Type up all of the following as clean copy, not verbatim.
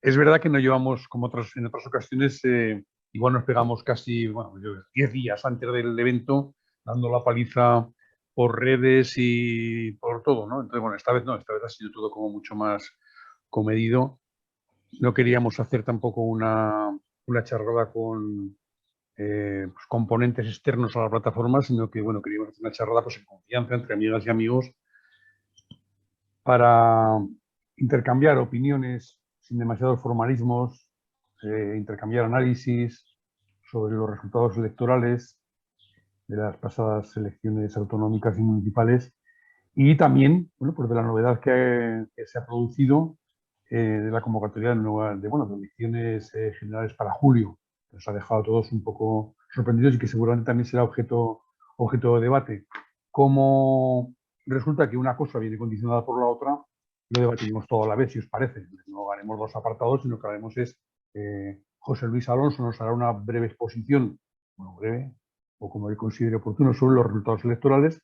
Es verdad que no llevamos, como en otras ocasiones, igual nos pegamos casi, bueno, 10 días antes del evento, dando la paliza por redes y por todo, ¿no? Entonces, bueno, esta vez no, esta vez ha sido todo como mucho más comedido. No queríamos hacer tampoco una charrada con pues, componentes externos a la plataforma, sino que, bueno, queríamos hacer una charrada pues, en confianza entre amigas y amigos para intercambiar opiniones sin demasiados formalismos, intercambiar análisis sobre los resultados electorales de las pasadas elecciones autonómicas y municipales y también, bueno, pues de la novedad que se ha producido de la convocatoria de elecciones generales para julio. Nos ha dejado a todos un poco sorprendidos y que seguramente también será objeto de debate. Como resulta que una cosa viene condicionada por la otra, lo debatimos todo a la vez, si os parece. No haremos dos apartados, sino que haremos José Luis Alonso nos hará una breve exposición, bueno, breve, o como él considere oportuno, sobre los resultados electorales,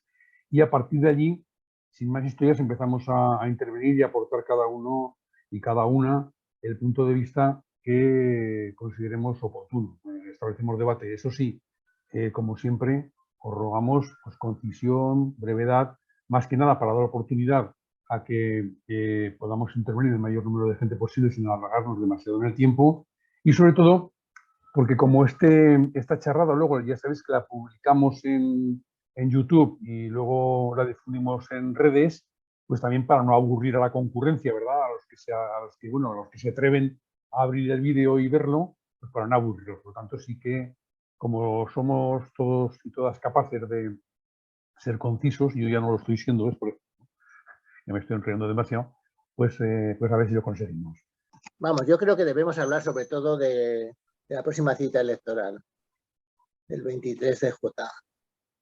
y a partir de allí, sin más historias, empezamos a intervenir y a aportar cada uno y cada una el punto de vista que consideremos oportuno. Establecemos debate, eso sí, como siempre, os rogamos pues, concisión, brevedad, más que nada para dar oportunidad a que podamos intervenir el mayor número de gente posible sin alargarnos demasiado en el tiempo y sobre todo porque como esta charrada luego ya sabéis que la publicamos en YouTube y luego la difundimos en redes, pues también para no aburrir a la concurrencia, ¿verdad? A los que se atreven a abrir el vídeo y verlo, pues para no aburrirlos. Por lo tanto, sí que como somos todos y todas capaces de ser concisos, y yo ya no lo estoy siendo, es porque ya me estoy enredando demasiado, pues a ver si lo conseguimos. Vamos, yo creo que debemos hablar sobre todo de la próxima cita electoral, el 23 de J.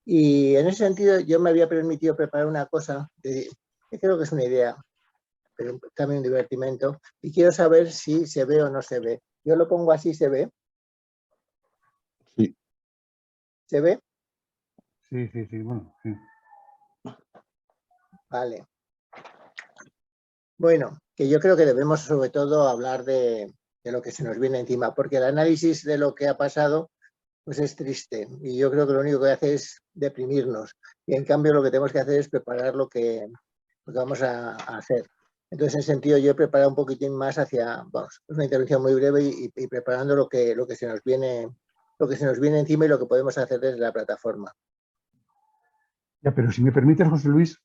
Y en ese sentido yo me había permitido preparar una cosa, que creo que es una idea, pero también un divertimento, y quiero saber si se ve o no se ve. Yo lo pongo así, ¿se ve? Sí. ¿Se ve? Sí, bueno, sí. Vale. Bueno, que yo creo que debemos sobre todo hablar de lo que se nos viene encima, porque el análisis de lo que ha pasado pues es triste y yo creo que lo único que hace es deprimirnos y en cambio lo que tenemos que hacer es preparar lo que vamos a hacer. Entonces, en ese sentido, yo he preparado un poquitín más hacia, vamos, una intervención muy breve y preparando lo que se nos viene encima y lo que podemos hacer desde la plataforma. Ya, pero si me permites, José Luis,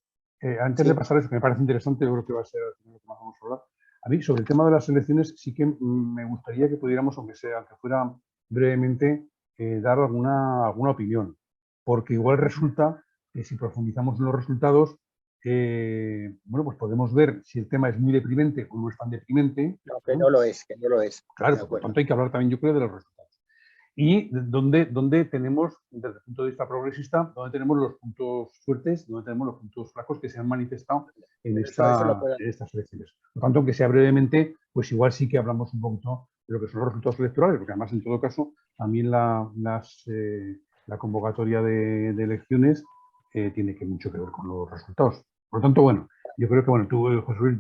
antes Sí. de pasar eso, que me parece interesante, yo creo que va a ser lo que más vamos a hablar. A mí, sobre el tema de las elecciones, sí que me gustaría que pudiéramos, aunque fuera brevemente, dar alguna opinión. Porque igual resulta que si profundizamos en los resultados, bueno, pues podemos ver si el tema es muy deprimente o no es tan deprimente. No, que no lo es, que no lo es. Claro, por lo tanto hay que hablar también, yo creo, de los resultados. Y donde tenemos, desde el punto de vista progresista, donde tenemos los puntos fuertes, donde tenemos los puntos flacos que se han manifestado en estas elecciones. Por tanto, aunque sea brevemente, pues igual sí que hablamos un poquito de lo que son los resultados electorales, porque además, en todo caso, también la convocatoria de elecciones tiene mucho que ver con los resultados. Por lo tanto, bueno, yo creo que bueno, tú, José Luis,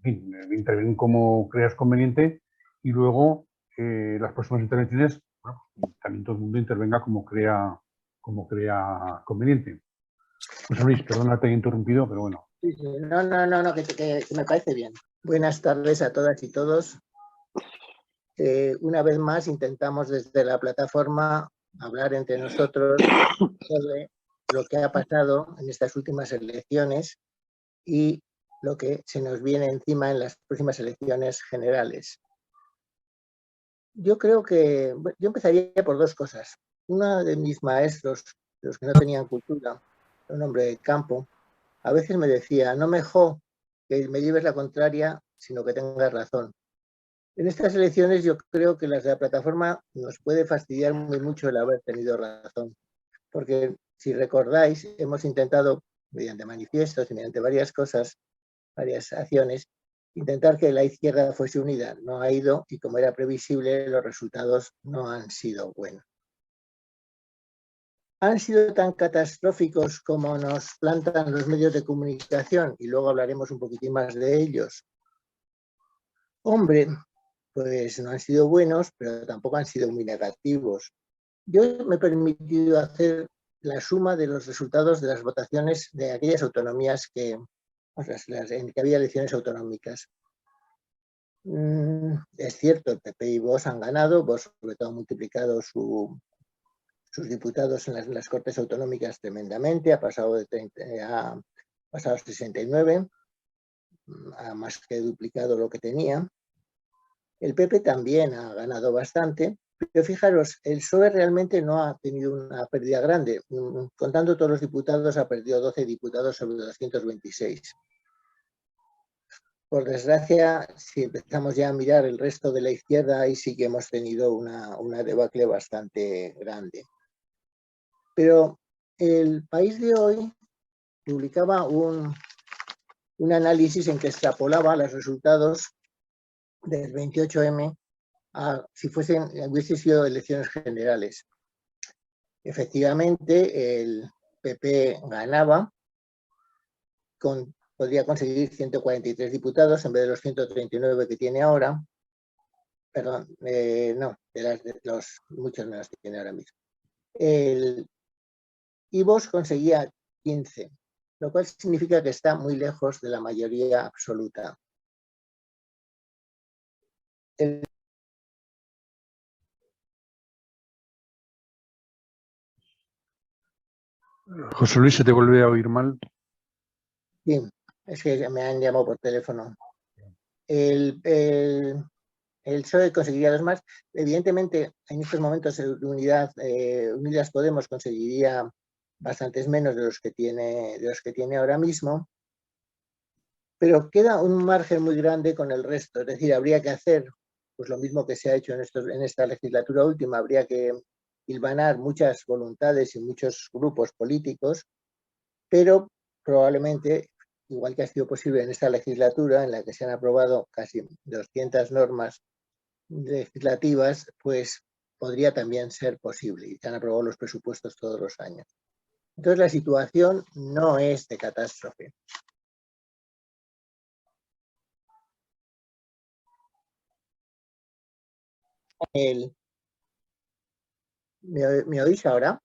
interven como creas conveniente y luego las próximas intervenciones, bueno, también todo el mundo intervenga como crea conveniente. José Luis, perdona que te haya interrumpido, pero bueno. Sí, sí. No, que me parece bien. Buenas tardes a todas y todos. Una vez más intentamos desde la plataforma hablar entre nosotros sobre lo que ha pasado en estas últimas elecciones y lo que se nos viene encima en las próximas elecciones generales. Yo creo que yo empezaría por dos cosas. Uno de mis maestros, los que no tenían cultura, un hombre de campo, a veces me decía, no mejor que me lleves la contraria, sino que tengas razón. En estas elecciones yo creo que las de la plataforma nos puede fastidiar muy mucho el haber tenido razón, porque si recordáis, hemos intentado, mediante manifiestos y mediante varias cosas, varias acciones, intentar que la izquierda fuese unida. No ha ido y, como era previsible, los resultados no han sido buenos. ¿Han sido tan catastróficos como nos plantan los medios de comunicación? Y luego hablaremos un poquitín más de ellos. Hombre, pues no han sido buenos, pero tampoco han sido muy negativos. Yo me he permitido hacer la suma de los resultados de las votaciones de aquellas autonomías en que había elecciones autonómicas. Es cierto, el PP y Vox han ganado, Vox sobre todo ha multiplicado sus diputados en las Cortes Autonómicas tremendamente, ha pasado de 30, ha pasado a 69, ha más que duplicado lo que tenía. El PP también ha ganado bastante, pero fijaros, el PSOE realmente no ha tenido una pérdida grande. Contando todos los diputados, ha perdido 12 diputados sobre 226. Por desgracia, si empezamos ya a mirar el resto de la izquierda, ahí sí que hemos tenido una debacle bastante grande. Pero El País de hoy publicaba un análisis en que extrapolaba los resultados del 28M a si hubiesen sido elecciones generales. Efectivamente, el PP ganaba, podría conseguir 143 diputados en vez de los 139 que tiene ahora. Perdón, no, muchos menos que tiene ahora mismo. Y Vox conseguía 15, lo cual significa que está muy lejos de la mayoría absoluta. José Luis, se te vuelve a oír mal. Sí, es que me han llamado por teléfono. El PSOE conseguiría 2 más. Evidentemente, en estos momentos Unidas Podemos conseguiría bastantes menos de los que tiene ahora mismo, pero queda un margen muy grande con el resto. Es decir, habría que hacer pues lo mismo que se ha hecho en esta legislatura última, habría que hilvanar muchas voluntades y muchos grupos políticos, pero probablemente, igual que ha sido posible en esta legislatura, en la que se han aprobado casi 200 normas legislativas, pues podría también ser posible, y se han aprobado los presupuestos todos los años. Entonces la situación no es de catástrofe. ¿Me oís ahora?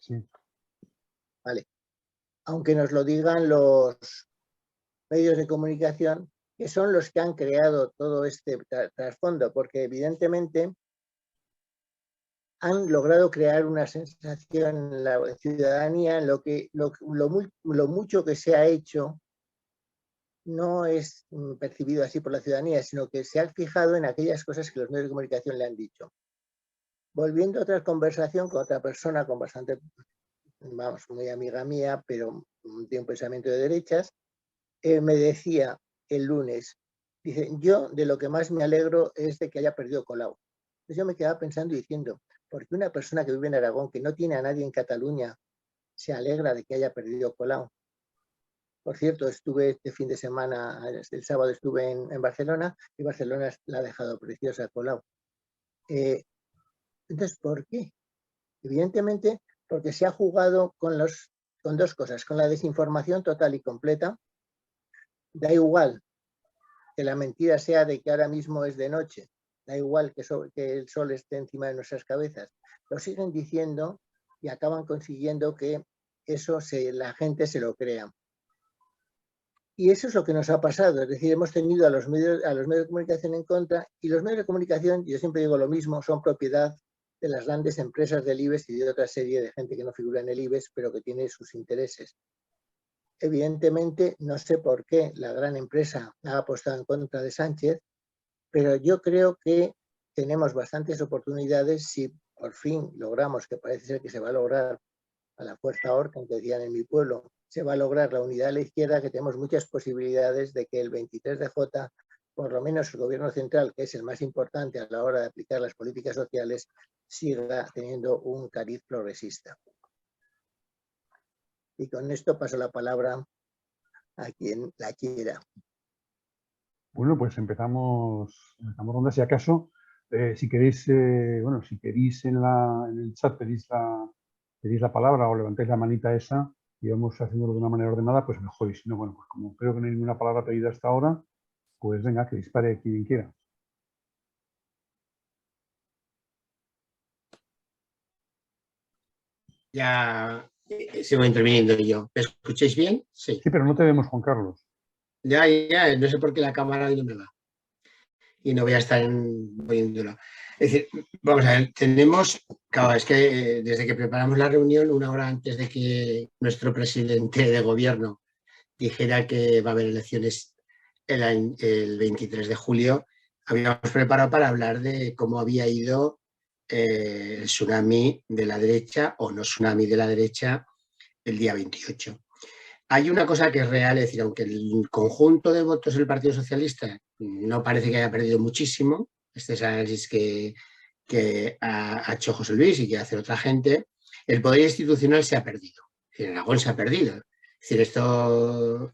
Sí. Vale. Aunque nos lo digan los medios de comunicación, que son los que han creado todo este trasfondo, porque evidentemente han logrado crear una sensación en la ciudadanía en lo mucho que se ha hecho no es percibido así por la ciudadanía, sino que se ha fijado en aquellas cosas que los medios de comunicación le han dicho. Volviendo a otra conversación con otra persona con bastante, vamos, muy amiga mía, pero de un pensamiento de derechas, me decía el lunes, dice, yo de lo que más me alegro es de que haya perdido Colau. Entonces yo me quedaba pensando y diciendo, ¿por qué una persona que vive en Aragón, que no tiene a nadie en Cataluña, se alegra de que haya perdido Colau? Por cierto, estuve este fin de semana, el sábado estuve en Barcelona, y Barcelona la ha dejado preciosa Colau. Entonces, ¿por qué? Evidentemente, porque se ha jugado con 2 cosas, con la desinformación total y completa. Da igual que la mentira sea de que ahora mismo es de noche, da igual que el sol esté encima de nuestras cabezas, lo siguen diciendo y acaban consiguiendo que eso la gente se lo crea. Y eso es lo que nos ha pasado, es decir, hemos tenido a los medios de comunicación en contra, y los medios de comunicación, yo siempre digo lo mismo, son propiedad de las grandes empresas del IBEX y de otra serie de gente que no figura en el IBEX, pero que tiene sus intereses. Evidentemente, no sé por qué la gran empresa ha apostado en contra de Sánchez, pero yo creo que tenemos bastantes oportunidades si por fin logramos, que parece ser que se va a lograr a la fuerza orca, que decían en mi pueblo, se va a lograr la unidad de la izquierda, que tenemos muchas posibilidades de que el 23 de J, por lo menos el gobierno central, que es el más importante a la hora de aplicar las políticas sociales, siga teniendo un cariz progresista. Y con esto paso la palabra a quien la quiera. Bueno, pues empezamos ronda. Si acaso, si queréis, si queréis en el chat pedís la palabra o levantáis la manita esa y vamos haciéndolo de una manera ordenada, pues mejor. Y si no, bueno, pues como creo que no hay ninguna palabra pedida hasta ahora, pues venga, que dispare quien quiera. Ya sigo interviniendo yo. ¿Me escucháis bien? Sí. Sí, pero no te vemos, Juan Carlos. Ya, no sé por qué la cámara hoy no me va. Y no voy a estar viéndolo. Es decir, vamos a ver, claro, es que desde que preparamos la reunión, una hora antes de que nuestro presidente de gobierno dijera que va a haber elecciones el 23 de julio, habíamos preparado para hablar de cómo había ido el tsunami de la derecha o no tsunami de la derecha el día 28. Hay una cosa que es real, es decir, aunque el conjunto de votos del Partido Socialista no parece que haya perdido muchísimo, este es el análisis que ha hecho José Luis y que hace otra gente, el poder institucional se ha perdido. Es decir, Aragón se ha perdido. Es decir, esto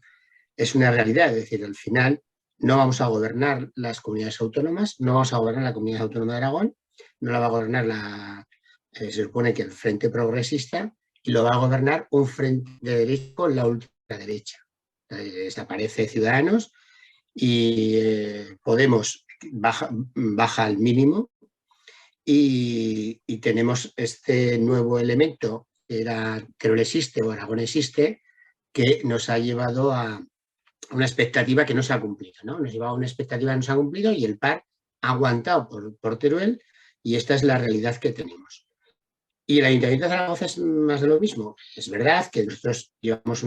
es una realidad. Es decir, al final no vamos a gobernar las comunidades autónomas, no vamos a gobernar la Comunidad Autónoma de Aragón, no la va a gobernar se supone que el Frente Progresista, y lo va a gobernar un frente de derecha con la ultraderecha. Desaparece Ciudadanos y Podemos baja al mínimo y tenemos este nuevo elemento que no existe o Aragón existe, que nos ha llevado a una expectativa que no se ha cumplido, ¿no? Nos llevaba a una expectativa que no se ha cumplido y el PAR ha aguantado por Teruel y esta es la realidad que tenemos. Y el Ayuntamiento de Zaragoza es más de lo mismo. Es verdad que nosotros llevamos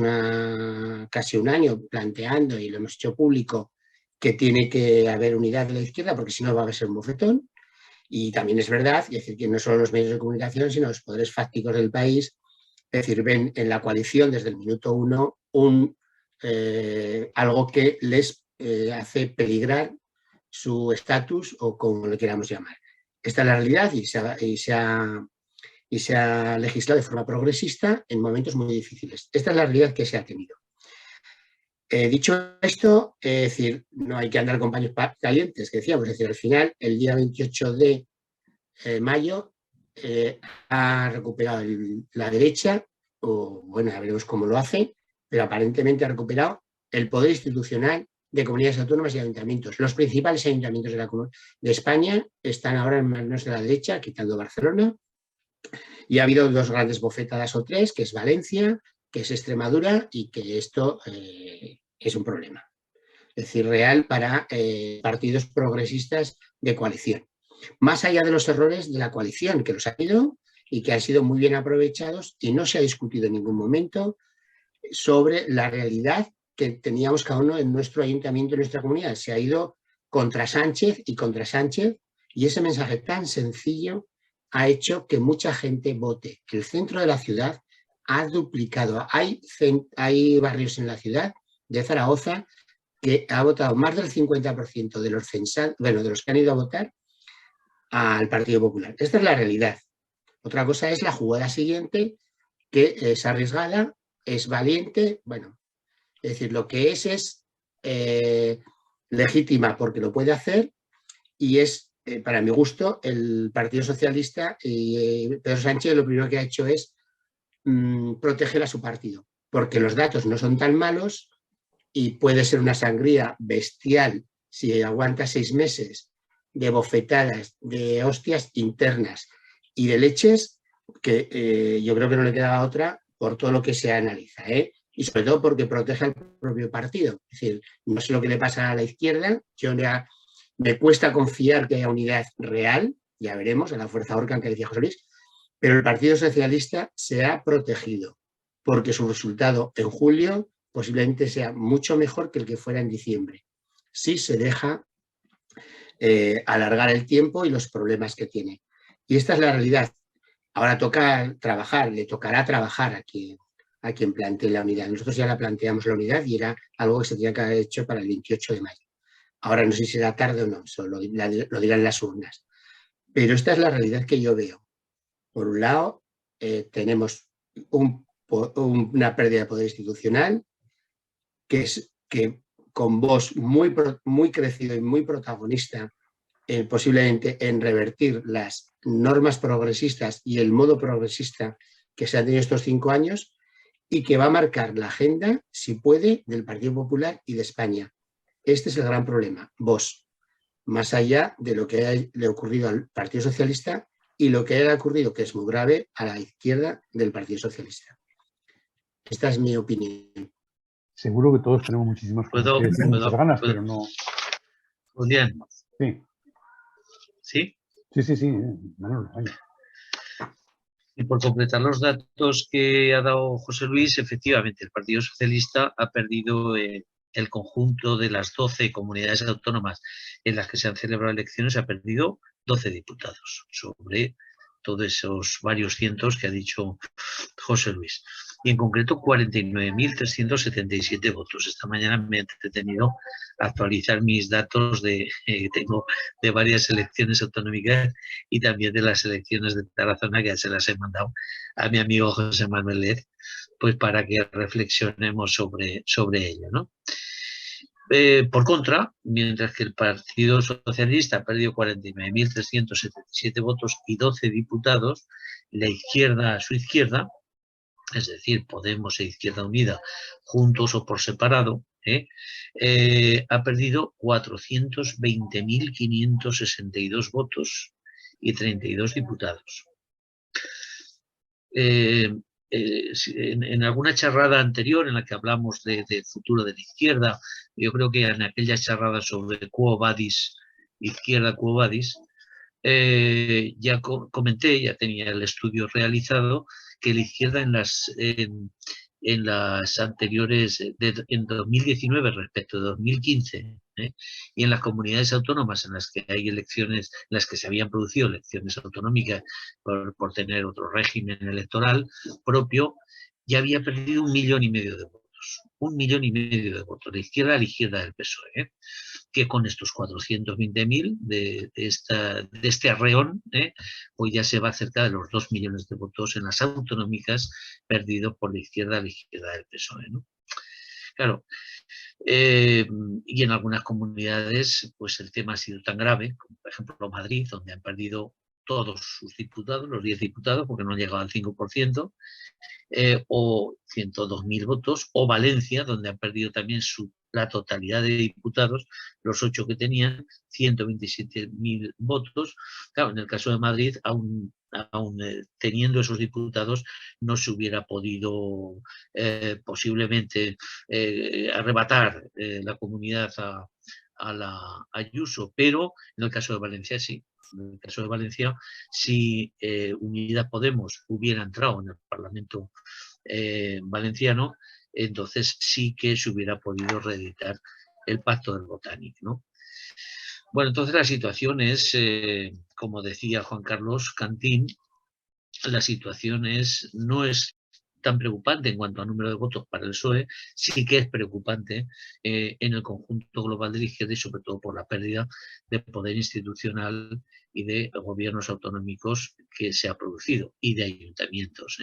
casi un año planteando y lo hemos hecho público que tiene que haber unidad de la izquierda porque si no va a ser un bofetón. Y también es verdad, es decir, que no solo los medios de comunicación, sino los poderes fácticos del país, es decir, ven en la coalición desde el minuto uno algo que les hace peligrar su estatus o como lo queramos llamar. Esta es la realidad y se ha legislado de forma progresista en momentos muy difíciles. Esta es la realidad que se ha tenido. Dicho esto, es decir, no hay que andar con paños calientes, que decíamos, es decir, al final, el día 28 de mayo, ha recuperado la derecha, o bueno, ya veremos cómo lo hace, pero aparentemente ha recuperado el poder institucional de comunidades autónomas y ayuntamientos. Los principales ayuntamientos de España están ahora en manos de la derecha, quitando Barcelona, y ha habido dos grandes bofetadas o tres, que es Valencia, que es Extremadura, y que esto es un problema. Es decir, real para partidos progresistas de coalición. Más allá de los errores de la coalición, que los ha habido y que han sido muy bien aprovechados y no se ha discutido en ningún momento sobre la realidad que teníamos cada uno en nuestro ayuntamiento, en nuestra comunidad. Se ha ido contra Sánchez y ese mensaje tan sencillo ha hecho que mucha gente vote. El centro de la ciudad ha duplicado. Hay barrios en la ciudad de Zaragoza que ha votado más del 50% de los censados, bueno, de los que han ido a votar al Partido Popular. Esta es la realidad. Otra cosa es la jugada siguiente, que es arriesgada, es valiente, bueno, es decir, lo que es legítima porque lo puede hacer y es, para mi gusto, el Partido Socialista y Pedro Sánchez lo primero que ha hecho es proteger a su partido, porque los datos no son tan malos y puede ser una sangría bestial si aguanta 6 meses de bofetadas, de hostias internas y de leches que yo creo que no le queda otra por todo lo que se analiza, y sobre todo porque protege al propio partido. Es decir, no sé lo que le pasa a la izquierda, me cuesta confiar que haya unidad real, ya veremos, a la fuerza Orcan que decía José Luis, pero el Partido Socialista se ha protegido porque su resultado en julio posiblemente sea mucho mejor que el que fuera en diciembre, si se deja alargar el tiempo y los problemas que tiene. Y esta es la realidad. Ahora toca trabajar, le tocará trabajar a quien plantee la unidad. Nosotros ya la planteamos la unidad y era algo que se tenía que haber hecho para el 28 de mayo. Ahora no sé si será tarde o no, eso lo dirán las urnas. Pero esta es la realidad que yo veo. Por un lado, tenemos una pérdida de poder institucional que con voz muy crecido y muy protagonista, posiblemente en revertir las normas progresistas y el modo progresista que se han tenido estos 5 años y que va a marcar la agenda, si puede, del Partido Popular y de España. Este es el gran problema, Vox, más allá de lo que le ha ocurrido al Partido Socialista y lo que ha ocurrido, que es muy grave, a la izquierda del Partido Socialista. Esta es mi opinión. Seguro que todos tenemos muchísimas cosas que decir, muchas ganas, pero no. Julián, Sí, ¿sí? sí, Manolo, vaya. Y por completar los datos que ha dado José Luis, efectivamente, el Partido Socialista ha perdido el conjunto de las 12 comunidades autónomas en las que se han celebrado elecciones, ha perdido 12 diputados sobre todos esos varios cientos que ha dicho José Luis. Y en concreto 49.377 votos. Esta mañana me he entretenido a actualizar mis datos tengo de varias elecciones autonómicas y también de las elecciones de Tarazona, que ya se las he mandado a mi amigo José Manuel Lez, pues para que reflexionemos sobre ello, ¿no? Por contra, mientras que el Partido Socialista ha perdido 49.377 votos y 12 diputados, la izquierda, su izquierda, es decir, Podemos e Izquierda Unida, juntos o por separado, ha perdido 420.562 votos y 32 diputados. En alguna charrada anterior en la que hablamos del futuro de la izquierda, yo creo que en aquella charrada sobre Quo Vadis, izquierda Quo Vadis, ya comenté, ya tenía el estudio realizado, que la izquierda en las anteriores, en 2019 respecto de 2015, y en las comunidades autónomas en las que hay elecciones, en las que se habían producido elecciones autonómicas por tener otro régimen electoral propio, ya había perdido 1,5 millones de votos. 1,5 millones de votos, de izquierda a la izquierda del PSOE, que con estos 420.000 de este arreón, pues ya se va cerca de los 2 millones de votos en las autonómicas perdidos por la izquierda a la izquierda del PSOE, ¿no? Claro, y en algunas comunidades pues el tema ha sido tan grave, como por ejemplo Madrid, donde han perdido todos sus diputados, los 10 diputados, porque no han llegado al 5%, o 102.000 votos, o Valencia, donde han perdido también la totalidad de diputados, los 8 que tenían, 127.000 votos. Claro, en el caso de Madrid, aún teniendo esos diputados, no se hubiera podido posiblemente arrebatar la comunidad a la Ayuso, pero en el caso de Valencia sí. En el caso de Valencia, si Unidas Podemos hubiera entrado en el Parlamento valenciano, entonces sí que se hubiera podido reeditar el Pacto del Botánic, ¿no? Bueno, entonces la situación es, como decía Juan Carlos Cantín, la situación no es tan preocupante en cuanto a número de votos para el PSOE, sí que es preocupante en el conjunto global de la izquierda y sobre todo por la pérdida de poder institucional y de gobiernos autonómicos que se ha producido y de ayuntamientos.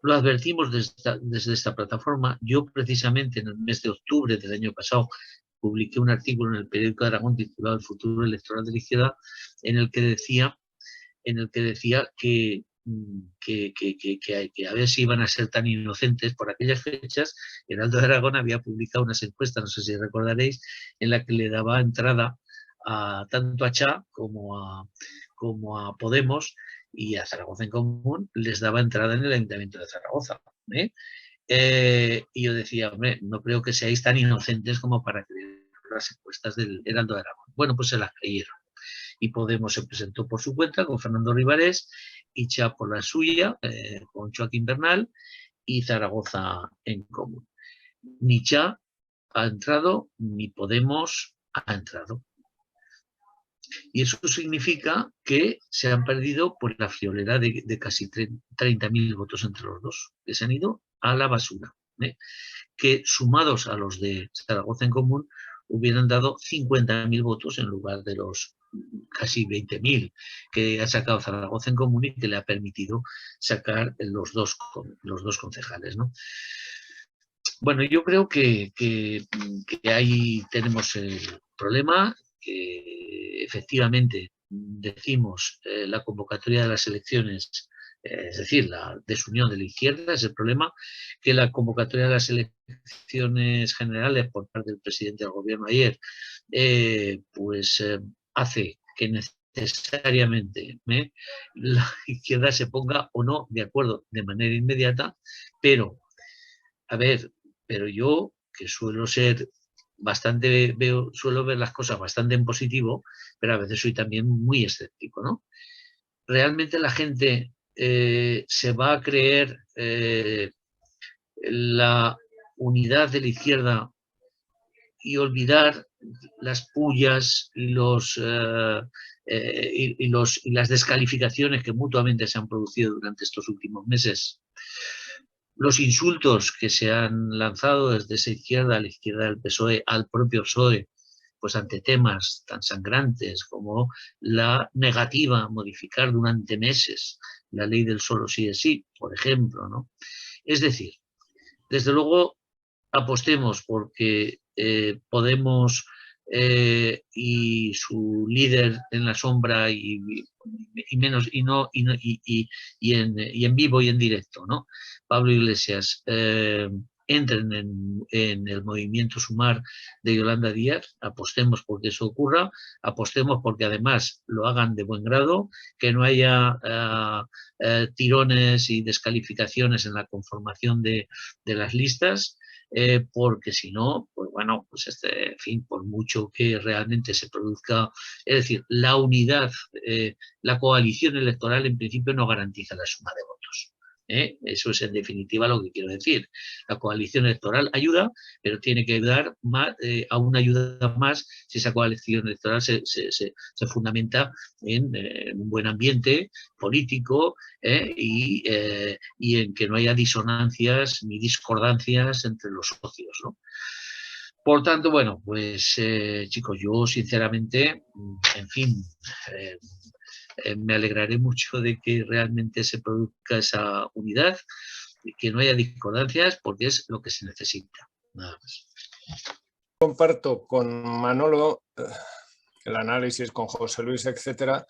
Lo advertimos desde esta plataforma. Yo precisamente en el mes de octubre del año pasado publiqué un artículo en el periódico de Aragón titulado El futuro electoral de la izquierda, en el que decía que a ver si iban a ser tan inocentes. Por aquellas fechas, Heraldo de Aragón había publicado unas encuestas, no sé si recordaréis, en la que le daba entrada tanto a Cha como a Podemos y a Zaragoza en Común, les daba entrada en el Ayuntamiento de Zaragoza. Y yo decía, hombre, no creo que seáis tan inocentes como para creer las encuestas del Heraldo de Aragón. Bueno, pues se las creyeron. Y Podemos se presentó por su cuenta con Fernando Ribarés y Cha por la suya, con Joaquín Bernal y Zaragoza en Común. Ni Cha ha entrado, ni Podemos ha entrado. Y eso significa que se han perdido por la friolera de casi 30.000 votos entre los dos, que se han ido a la basura, que sumados a los de Zaragoza en Común hubieran dado 50.000 votos en lugar de los casi 20.000 que ha sacado Zaragoza en Común y que le ha permitido sacar los dos concejales, ¿no? Bueno, yo creo que ahí tenemos el problema, que efectivamente decimos la convocatoria de las elecciones, es decir, la desunión de la izquierda es el problema, que la convocatoria de las elecciones generales por parte del presidente del gobierno ayer, hace que necesariamente la izquierda se ponga o no de acuerdo de manera inmediata, pero, a ver, pero yo, que suelo ser bastante, suelo ver las cosas bastante en positivo, pero a veces soy también muy escéptico, ¿no? Realmente la gente se va a creer la unidad de la izquierda y olvidar las pullas y las descalificaciones que mutuamente se han producido durante estos últimos meses. Los insultos que se han lanzado desde esa izquierda, a la izquierda del PSOE, al propio PSOE, pues ante temas tan sangrantes como la negativa a modificar durante meses la ley del solo sí es sí, por ejemplo, ¿no? Es decir, desde luego apostemos porque Podemos y su líder en la sombra y en vivo y en directo, ¿no? Pablo Iglesias, entren en el movimiento Sumar de Yolanda Díaz, apostemos porque eso ocurra, apostemos porque además lo hagan de buen grado, que no haya tirones y descalificaciones en la conformación de las listas, porque si no, pues bueno, pues en fin, por mucho que realmente se produzca, es decir, la unidad, la coalición electoral en principio no garantiza la suma de votos. Eso es en definitiva lo que quiero decir. La coalición electoral ayuda, pero tiene que dar más, a una ayuda más si esa coalición electoral se fundamenta en un buen ambiente político y en que no haya disonancias ni discordancias entre los socios, ¿no? Por tanto, bueno, pues chicos, yo sinceramente, en fin, me alegraré mucho de que realmente se produzca esa unidad y que no haya discordancias porque es lo que se necesita. Nada más. Comparto con Manolo el análisis, con José Luis, etcétera,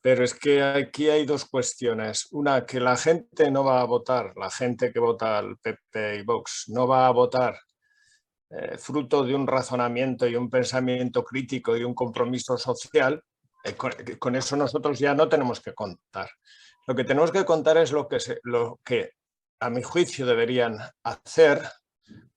pero es que aquí hay dos cuestiones. Una, que la gente no va a votar, la gente que vota al PP y Vox no va a votar fruto de un razonamiento y un pensamiento crítico y un compromiso social. Con eso nosotros ya no tenemos que contar. Lo que tenemos que contar es lo que a mi juicio deberían hacer,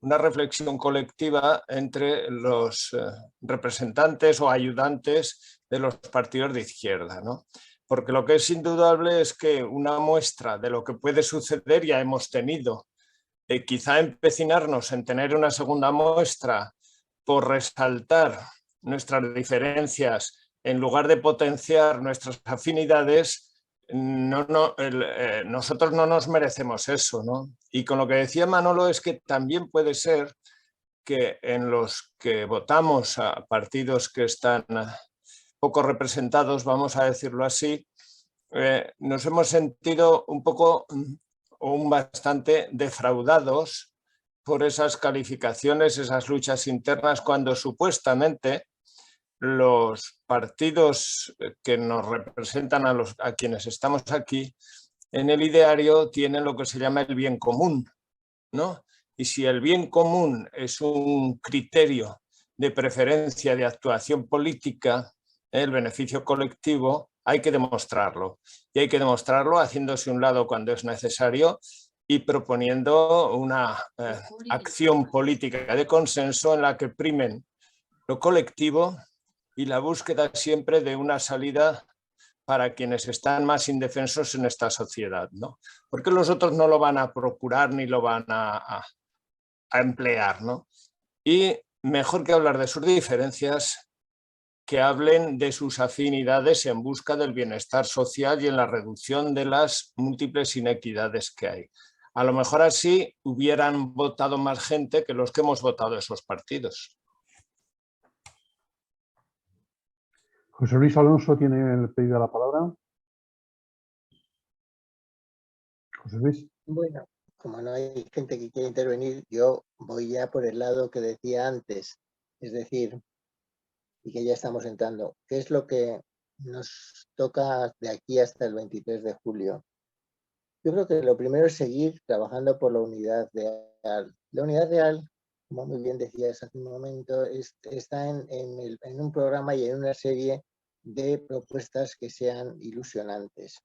una reflexión colectiva entre los representantes o ayudantes de los partidos de izquierda, ¿no? Porque lo que es indudable es que una muestra de lo que puede suceder ya hemos tenido. Quizá empecinarnos en tener una segunda muestra por resaltar nuestras diferencias en lugar de potenciar nuestras afinidades, nosotros no nos merecemos eso, ¿no? Y con lo que decía Manolo es que también puede ser que en los que votamos a partidos que están poco representados, vamos a decirlo así, nos hemos sentido un poco o bastante defraudados por esas calificaciones, esas luchas internas, cuando supuestamente los partidos que nos representan a quienes estamos aquí en el ideario tienen lo que se llama el bien común, ¿no? Y si el bien común es un criterio de preferencia de actuación política, el beneficio colectivo, hay que demostrarlo. Y hay que demostrarlo haciéndose un lado cuando es necesario y proponiendo una acción política de consenso en la que primen lo colectivo y la búsqueda siempre de una salida para quienes están más indefensos en esta sociedad, ¿no? Porque los otros no lo van a procurar ni lo van a emplear, ¿no? Y mejor que hablar de sus diferencias, que hablen de sus afinidades en busca del bienestar social y en la reducción de las múltiples inequidades que hay. A lo mejor así hubieran votado más gente que los que hemos votado esos partidos. José Luis Alonso tiene el pedido de la palabra. José Luis. Bueno, como no hay gente que quiera intervenir, yo voy ya por el lado que decía antes, es decir, y que ya estamos entrando, ¿qué es lo que nos toca de aquí hasta el 23 de julio? Yo creo que lo primero es seguir trabajando por la unidad real. La unidad real, como muy bien decías hace un momento, está en un programa y en una serie de propuestas que sean ilusionantes.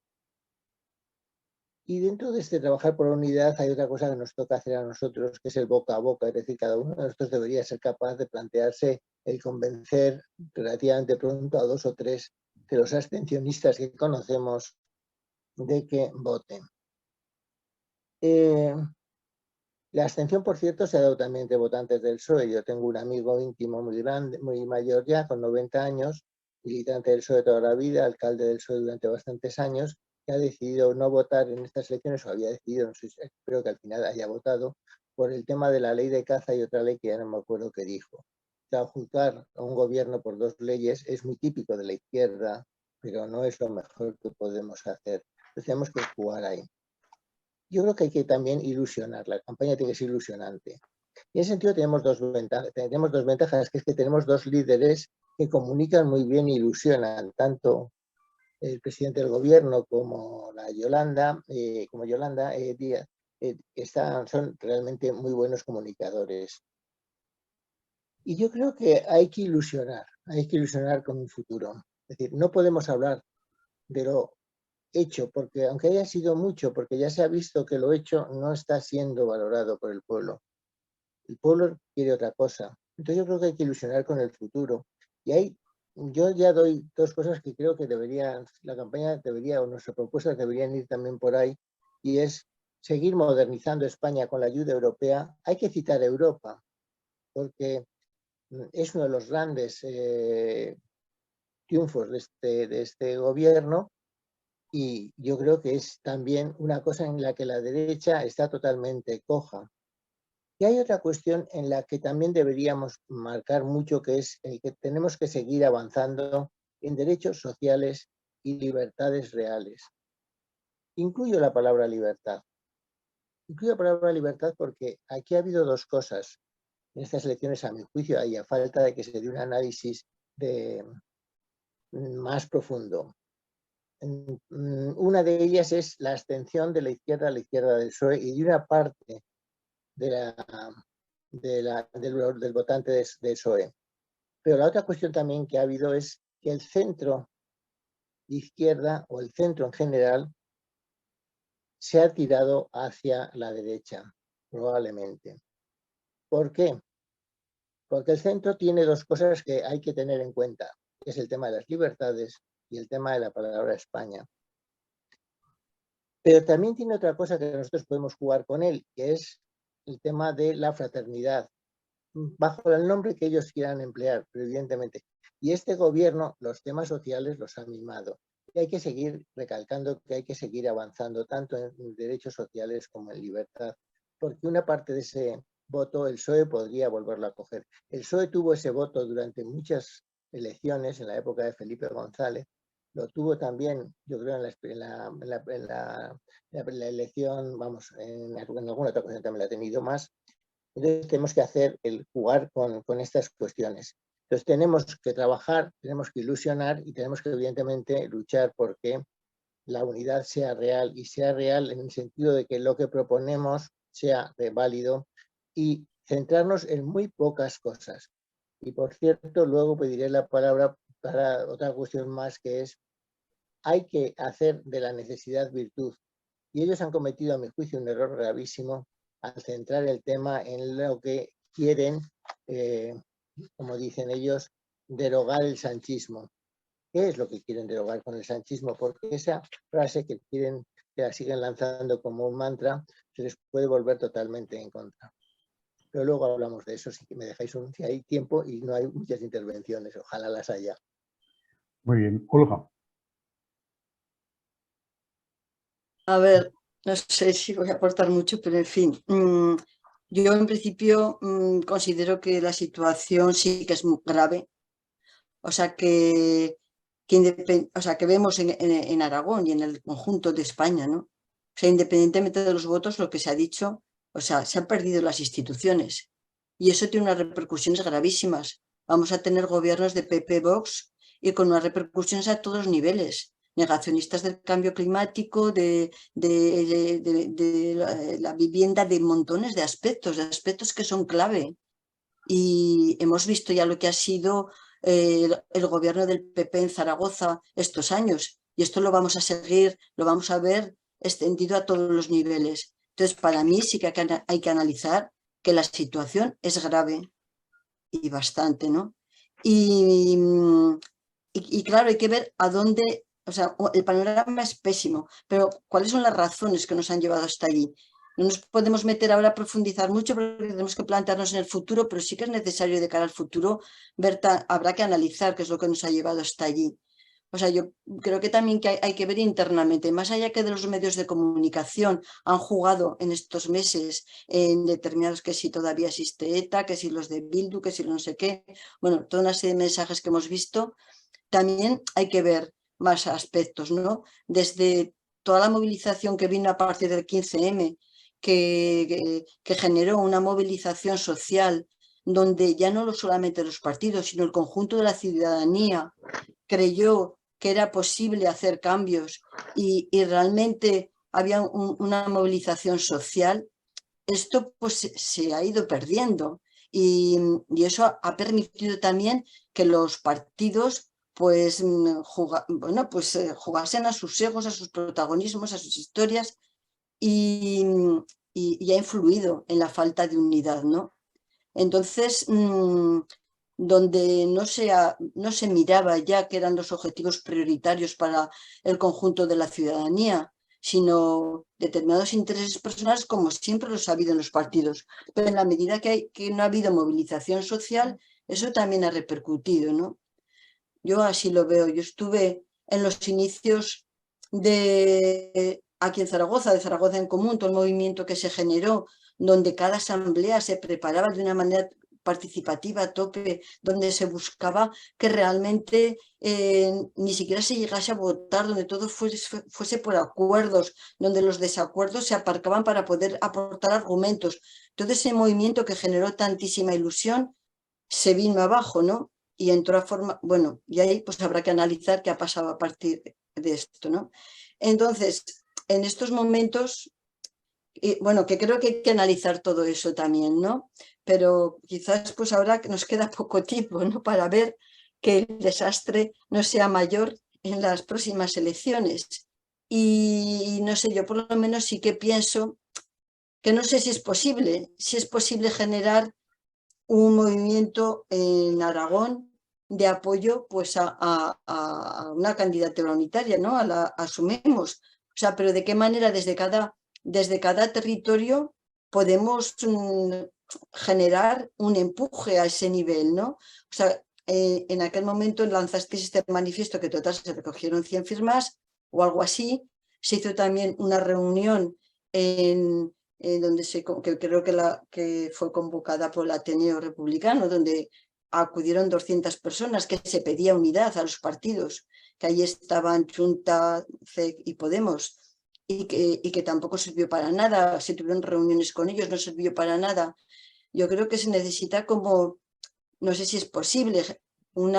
Y dentro de este trabajar por la unidad hay otra cosa que nos toca hacer a nosotros, que es el boca a boca, es decir, cada uno de nosotros debería ser capaz de plantearse el convencer relativamente pronto a 2 o 3 de los abstencionistas que conocemos de que voten. La abstención, por cierto, se ha dado también entre votantes del PSOE. Yo tengo un amigo íntimo muy grande, muy mayor ya, con 90 años, militante del PSOE toda la vida, alcalde del PSOE durante bastantes años, que ha decidido no votar en estas elecciones, o había decidido, no sé, espero que al final haya votado, por el tema de la ley de caza y otra ley que ya no me acuerdo qué dijo. O sea, juzgar a un gobierno por 2 leyes es muy típico de la izquierda, pero no es lo mejor que podemos hacer. Entonces tenemos que jugar ahí. Yo creo que hay que también ilusionar, la campaña tiene que ser ilusionante. Y en ese sentido tenemos dos ventajas, que es que tenemos 2 líderes que comunican muy bien e ilusionan, tanto el presidente del gobierno como Yolanda Díaz, son realmente muy buenos comunicadores. Y yo creo que hay que ilusionar con un futuro. Es decir, no podemos hablar de lo hecho, porque aunque haya sido mucho, porque ya se ha visto que lo hecho no está siendo valorado por el pueblo. El pueblo quiere otra cosa. Entonces yo creo que hay que ilusionar con el futuro. Y yo ya doy 2 cosas que creo que la campaña debería, o nuestras propuestas deberían ir también por ahí, y es seguir modernizando España con la ayuda europea. Hay que citar a Europa, porque es uno de los grandes triunfos de este gobierno. Y yo creo que es también una cosa en la que la derecha está totalmente coja. Y hay otra cuestión en la que también deberíamos marcar mucho, que es el que tenemos que seguir avanzando en derechos sociales y libertades reales. Incluyo la palabra libertad. Incluyo la palabra libertad porque aquí ha habido 2 cosas en estas elecciones, a mi juicio, y a falta de que se dé un análisis más profundo. Una de ellas es la abstención de la izquierda a la izquierda del PSOE y de una parte del votante del PSOE. Pero la otra cuestión también que ha habido es que el centro izquierda o el centro en general se ha tirado hacia la derecha, probablemente. ¿Por qué? Porque el centro tiene 2 cosas que hay que tener en cuenta, que es el tema de las libertades y el tema de la palabra España. Pero también tiene otra cosa que nosotros podemos jugar con él, que es el tema de la fraternidad, bajo el nombre que ellos quieran emplear, pero evidentemente. Y este gobierno los temas sociales los ha mimado. Y hay que seguir recalcando que hay que seguir avanzando tanto en derechos sociales como en libertad, porque una parte de ese voto el PSOE podría volverlo a coger. El PSOE tuvo ese voto durante muchas elecciones en la época de Felipe González. Lo tuvo también, yo creo, en la elección, vamos, en alguna otra ocasión también la ha tenido más. Entonces tenemos que hacer el jugar con estas cuestiones. Entonces tenemos que trabajar, tenemos que ilusionar y tenemos que evidentemente luchar porque la unidad sea real, y sea real en el sentido de que lo que proponemos sea válido y centrarnos en muy pocas cosas. Y por cierto, luego pediré la palabra para otra cuestión más, que es hay que hacer de la necesidad virtud. Y ellos han cometido, a mi juicio, un error gravísimo al centrar el tema en lo que quieren, como dicen ellos, derogar el sanchismo. ¿Qué es lo que quieren derogar con el sanchismo? Porque esa frase que la siguen lanzando como un mantra, se les puede volver totalmente en contra. Pero luego hablamos de eso, si me dejáis si hay tiempo y no hay muchas intervenciones, ojalá las haya. Muy bien. Olga. A ver, no sé si voy a aportar mucho, pero en fin, yo en principio considero que la situación sí que es muy grave. O sea, que vemos en Aragón y en el conjunto de España, ¿no? O sea, independientemente de los votos, lo que se ha dicho, o sea, se han perdido las instituciones. Y eso tiene unas repercusiones gravísimas. Vamos a tener gobiernos de PP, Vox, y con unas repercusiones a todos los niveles. Negacionistas del cambio climático, de la vivienda, de montones de aspectos que son clave. Y hemos visto ya lo que ha sido el gobierno del PP en Zaragoza estos años. Y esto lo vamos a seguir, lo vamos a ver extendido a todos los niveles. Entonces, para mí sí que hay que analizar que la situación es grave y bastante, ¿no? Y claro, hay que ver a dónde, o sea, el panorama es pésimo, pero ¿cuáles son las razones que nos han llevado hasta allí? No nos podemos meter ahora a profundizar mucho porque tenemos que plantearnos en el futuro, pero sí que es necesario de cara al futuro habrá que analizar qué es lo que nos ha llevado hasta allí. O sea, yo creo que también que hay que ver internamente, más allá que de los medios de comunicación han jugado en estos meses en determinados, que si todavía existe ETA, que si los de Bildu, que si no sé qué, bueno, toda una serie de mensajes que hemos visto, también hay que ver más aspectos, ¿no? Desde toda la movilización que vino a partir del 15M, que generó una movilización social donde ya no solamente los partidos, sino el conjunto de la ciudadanía creyó que era posible hacer cambios y realmente había una movilización social, esto pues se ha ido perdiendo y eso ha permitido también que los partidos pues, jugasen a sus egos, a sus protagonismos, a sus historias y ha influido en la falta de unidad, ¿no? Entonces, donde no se miraba ya que eran los objetivos prioritarios para el conjunto de la ciudadanía, sino determinados intereses personales, como siempre los ha habido en los partidos. Pero en la medida que no ha habido movilización social, eso también ha repercutido, ¿no? Yo así lo veo. Yo estuve en los inicios de aquí en Zaragoza, de Zaragoza en Común, todo el movimiento que se generó, donde cada asamblea se preparaba de una manera participativa a tope, donde se buscaba que realmente ni siquiera se llegase a votar, donde todo fuese por acuerdos, donde los desacuerdos se aparcaban para poder aportar argumentos. Todo ese movimiento que generó tantísima ilusión se vino abajo, ¿no? Y entró a forma, bueno, y ahí pues habrá que analizar qué ha pasado a partir de esto, ¿no? Entonces, en estos momentos, bueno, que creo que hay que analizar todo eso también, ¿no? Pero quizás pues ahora nos queda poco tiempo, ¿no? Para ver que el desastre no sea mayor en las próximas elecciones. Y no sé, yo por lo menos sí que pienso que no sé si es posible generar un movimiento en Aragón de apoyo pues a una candidatura unitaria, ¿no? Asumimos. O sea, pero de qué manera desde cada territorio podemos generar un empuje a ese nivel, ¿no? O sea, en aquel momento lanzasteis este manifiesto que total se recogieron 100 firmas o algo así. Se hizo también una reunión donde que creo que fue convocada por el Ateneo Republicano, donde acudieron 200 personas, que se pedía unidad a los partidos, que ahí estaban Junta, CEC y Podemos, y que tampoco sirvió para nada. Se tuvieron reuniones con ellos, no sirvió para nada. Yo creo que se necesita como, no sé si es posible, un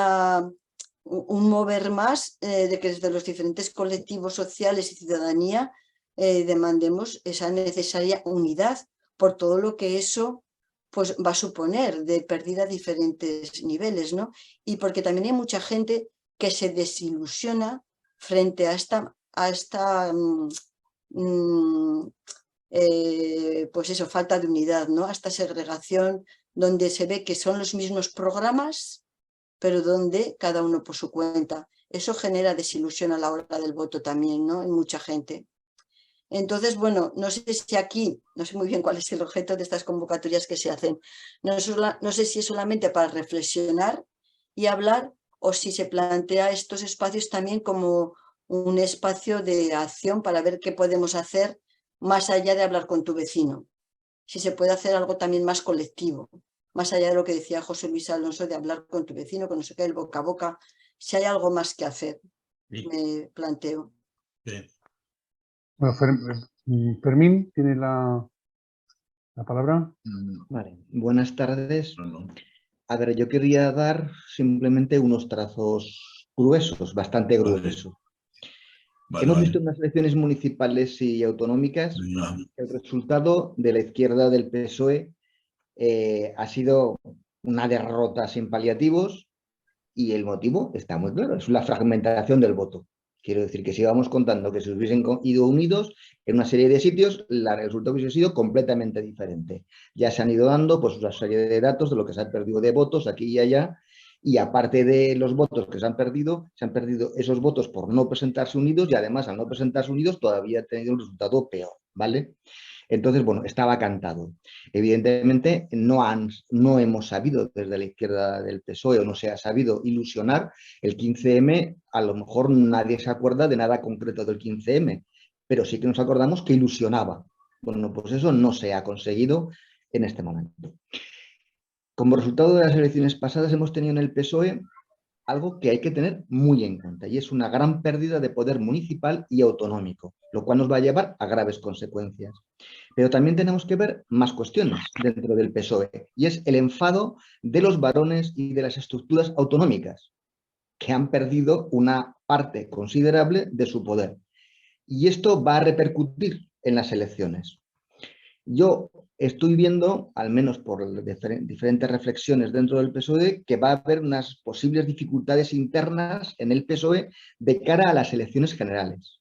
mover más de que desde los diferentes colectivos sociales y ciudadanía demandemos esa necesaria unidad por todo lo que eso pues, va a suponer de pérdida a diferentes niveles, ¿no? Y porque también hay mucha gente que se desilusiona frente a esta pues eso, falta de unidad, ¿no? A esta segregación donde se ve que son los mismos programas, pero donde cada uno por su cuenta. Eso genera desilusión a la hora del voto también, ¿no? En mucha gente. Entonces, bueno, no sé si aquí, no sé muy bien cuál es el objeto de estas convocatorias que se hacen. No sé si es solamente para reflexionar y hablar o si se plantea estos espacios también como un espacio de acción para ver qué podemos hacer más allá de hablar con tu vecino. Si se puede hacer algo también más colectivo, más allá de lo que decía José Luis Alonso de hablar con tu vecino, con no sé qué, el boca a boca, si hay algo más que hacer, sí. Me planteo. Sí. Bueno, Fermín tiene la palabra. Vale, buenas tardes. A ver, yo quería dar simplemente unos trazos gruesos, bastante gruesos. Hemos visto en las elecciones municipales y autonómicas el resultado de la izquierda del PSOE ha sido una derrota sin paliativos Y el motivo está muy claro, es la fragmentación del voto. Quiero decir que si vamos contando que se hubiesen ido unidos en una serie de sitios, el resultado hubiese sido completamente diferente. Ya se han ido dando pues una serie de datos de lo que se ha perdido de votos aquí y allá, y aparte de los votos que se han perdido esos votos por no presentarse unidos, y además al no presentarse unidos todavía ha tenido un resultado peor, ¿vale? Entonces, bueno, estaba cantado. Evidentemente, no hemos sabido desde la izquierda del PSOE, o no se ha sabido ilusionar el 15M. A lo mejor nadie se acuerda de nada concreto del 15M, pero sí que nos acordamos que ilusionaba. Bueno, pues eso no se ha conseguido en este momento. Como resultado de las elecciones pasadas hemos tenido en el PSOE algo que hay que tener muy en cuenta, y es una gran pérdida de poder municipal y autonómico, lo cual nos va a llevar a graves consecuencias. Pero también tenemos que ver más cuestiones dentro del PSOE, y es el enfado de los varones y de las estructuras autonómicas, que han perdido una parte considerable de su poder. Y esto va a repercutir en las elecciones. Yo estoy viendo, al menos por diferentes reflexiones dentro del PSOE, que va a haber unas posibles dificultades internas en el PSOE de cara a las elecciones generales.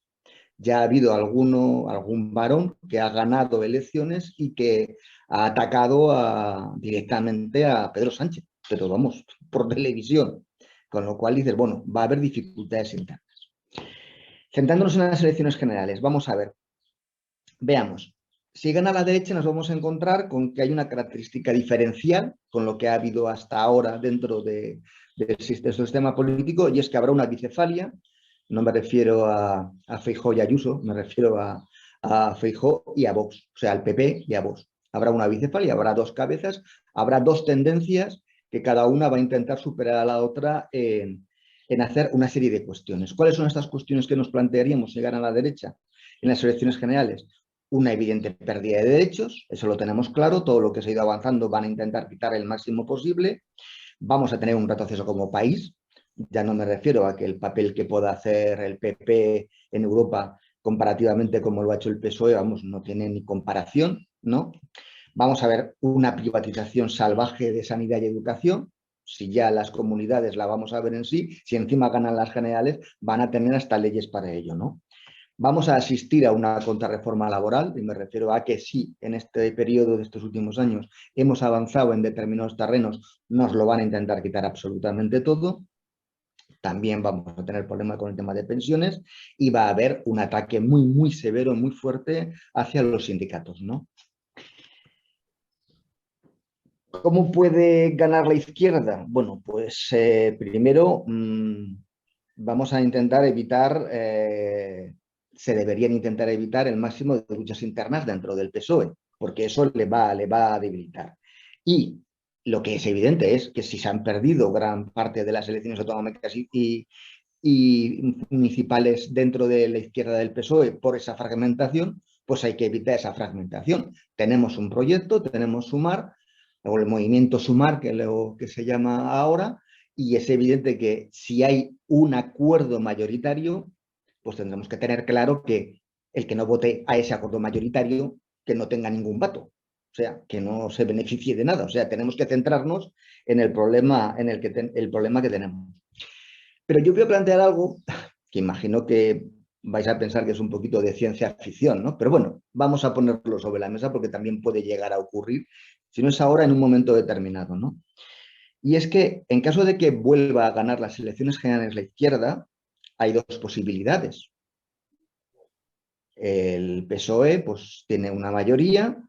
Ya ha habido algún varón que ha ganado elecciones y que ha atacado directamente a Pedro Sánchez, pero vamos, por televisión. Con lo cual dices, bueno, va a haber dificultades internas. Centrándonos en las elecciones generales, vamos a ver. Veamos. Si gana la derecha nos vamos a encontrar con que hay una característica diferencial con lo que ha habido hasta ahora dentro del sistema político, y es que habrá una bicefalia. No me refiero a Feijóo y Ayuso, me refiero a Feijóo y a Vox, o sea, al PP y a Vox. Habrá una bicefalia, habrá dos cabezas, habrá dos tendencias que cada una va a intentar superar a la otra en hacer una serie de cuestiones. ¿Cuáles son estas cuestiones que nos plantearíamos si gana la derecha en las elecciones generales? Una evidente pérdida de derechos, eso lo tenemos claro, todo lo que se ha ido avanzando van a intentar quitar el máximo posible. Vamos a tener un retroceso como país, ya no me refiero a que el papel que pueda hacer el PP en Europa comparativamente como lo ha hecho el PSOE, vamos, no tiene ni comparación, ¿no? Vamos a ver una privatización salvaje de sanidad y educación. Si ya las comunidades la vamos a ver en sí, si encima ganan las generales, van a tener hasta leyes para ello, ¿no? Vamos a asistir a una contrarreforma laboral, y me refiero a que sí, en este periodo de estos últimos años hemos avanzado en determinados terrenos, nos lo van a intentar quitar absolutamente todo. También vamos a tener problemas con el tema de pensiones, y va a haber un ataque muy, muy severo, muy fuerte hacia los sindicatos, ¿no? ¿Cómo puede ganar la izquierda? Bueno, pues primero vamos a intentar evitar, se deberían intentar evitar el máximo de luchas internas dentro del PSOE, porque eso le va a debilitar. Y lo que es evidente es que si se han perdido gran parte de las elecciones autonómicas y municipales dentro de la izquierda del PSOE por esa fragmentación, pues hay que evitar esa fragmentación. Tenemos un proyecto, tenemos Sumar, o el movimiento Sumar, que se llama ahora, y es evidente que si hay un acuerdo mayoritario, pues tendremos que tener claro que el que no vote a ese acuerdo mayoritario, que no tenga ningún voto, o sea, que no se beneficie de nada. O sea, tenemos que centrarnos en el problema, el problema que tenemos. Pero yo voy a plantear algo que imagino que vais a pensar que es un poquito de ciencia ficción, ¿no? Pero bueno, vamos a ponerlo sobre la mesa porque también puede llegar a ocurrir, si no es ahora, en un momento determinado, ¿no? Y es que en caso de que vuelva a ganar las elecciones generales la izquierda, hay dos posibilidades. El PSOE pues, tiene una mayoría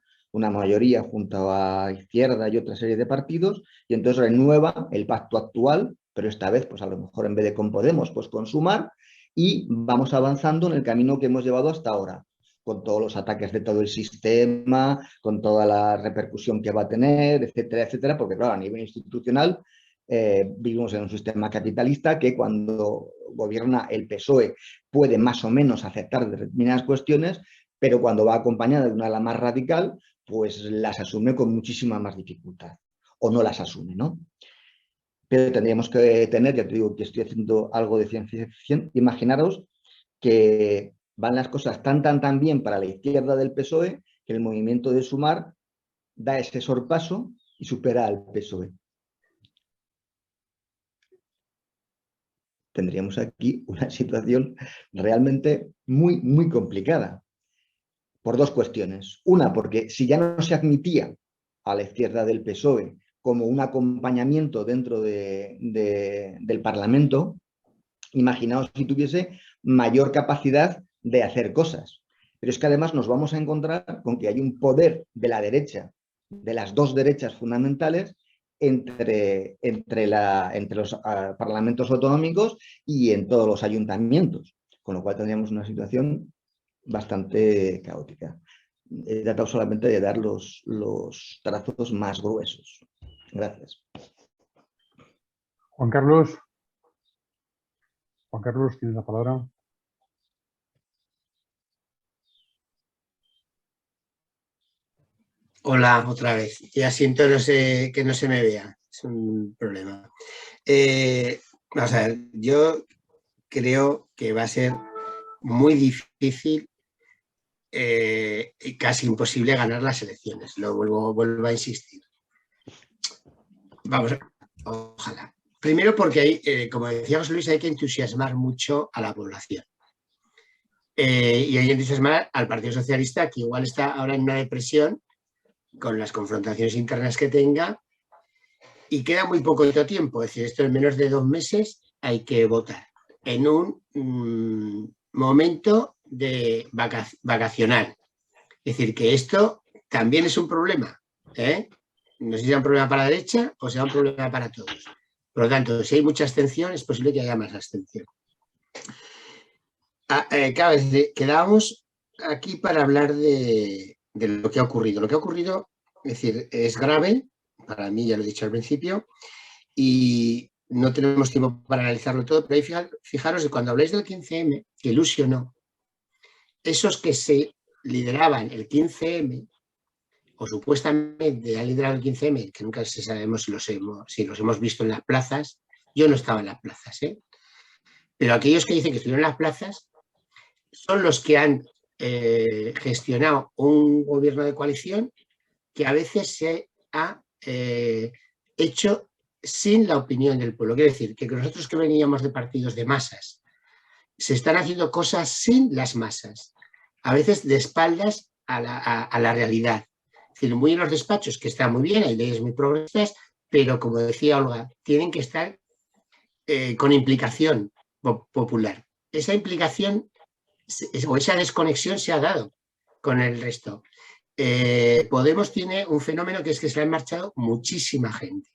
junto a izquierda y otra serie de partidos, y entonces renueva el pacto actual, pero esta vez pues a lo mejor en vez de con Podemos, pues con Sumar, y vamos avanzando en el camino que hemos llevado hasta ahora, con todos los ataques de todo el sistema, con toda la repercusión que va a tener, etcétera, etcétera, porque claro, a nivel institucional vivimos en un sistema capitalista que cuando gobierna el PSOE puede más o menos aceptar determinadas cuestiones, pero cuando va acompañada de una ala más radical, pues las asume con muchísima más dificultad, o no las asume, ¿no? Pero tendríamos que tener, ya te digo que estoy haciendo algo de ciencia ficción, imaginaros que van las cosas tan bien para la izquierda del PSOE que el movimiento de Sumar da ese sorpaso y supera al PSOE. tendríamos aquí una situación realmente muy, muy complicada. Por dos cuestiones. Una, porque si ya no se admitía a la izquierda del PSOE como un acompañamiento dentro del Parlamento, imaginaos si tuviese mayor capacidad de hacer cosas. Pero es que además nos vamos a encontrar con que hay un poder de la derecha, de las dos derechas fundamentales, entre los parlamentos autonómicos y en todos los ayuntamientos, con lo cual tendríamos una situación bastante caótica. He tratado solamente de dar los trazos más gruesos. Gracias. Juan Carlos, tienes la palabra. Hola, otra vez. Ya siento que no se me vea. Es un problema. Vamos a ver, yo creo que va a ser muy difícil y casi imposible ganar las elecciones. Lo vuelvo a insistir. Vamos, ojalá. Primero porque hay, como decía José Luis, hay que entusiasmar mucho a la población. Y hay que entusiasmar al Partido Socialista, que igual está ahora en una depresión con las confrontaciones internas que tenga, y queda muy poco tiempo. Es decir, esto en menos de 2 meses hay que votar en un momento vacacional. Es decir, que esto también es un problema, ¿eh? No sé si sea un problema para la derecha o sea un problema para todos. Por lo tanto, si hay mucha abstención, es posible que haya más abstención. Claro, quedábamos aquí para hablar de lo que ha ocurrido. Lo que ha ocurrido, es decir, es grave, para mí, ya lo he dicho al principio, y no tenemos tiempo para analizarlo todo, pero ahí fijaros que cuando habláis del 15M, que ilusionó, esos que se lideraban el 15M, o supuestamente han liderado el 15M, que nunca sabemos si los hemos visto en las plazas. Yo no estaba en las plazas, pero aquellos que dicen que estuvieron en las plazas son los que han gestionado un gobierno de coalición que a veces se ha hecho sin la opinión del pueblo. Quiero decir, que nosotros que veníamos de partidos de masas, se están haciendo cosas sin las masas, a veces de espaldas a la realidad. Es decir, muy en los despachos, que está muy bien, hay leyes muy progresistas, pero como decía Olga, tienen que estar con implicación popular. Esa implicación o esa desconexión se ha dado con el resto. Podemos tiene un fenómeno que es que se le ha marchado muchísima gente.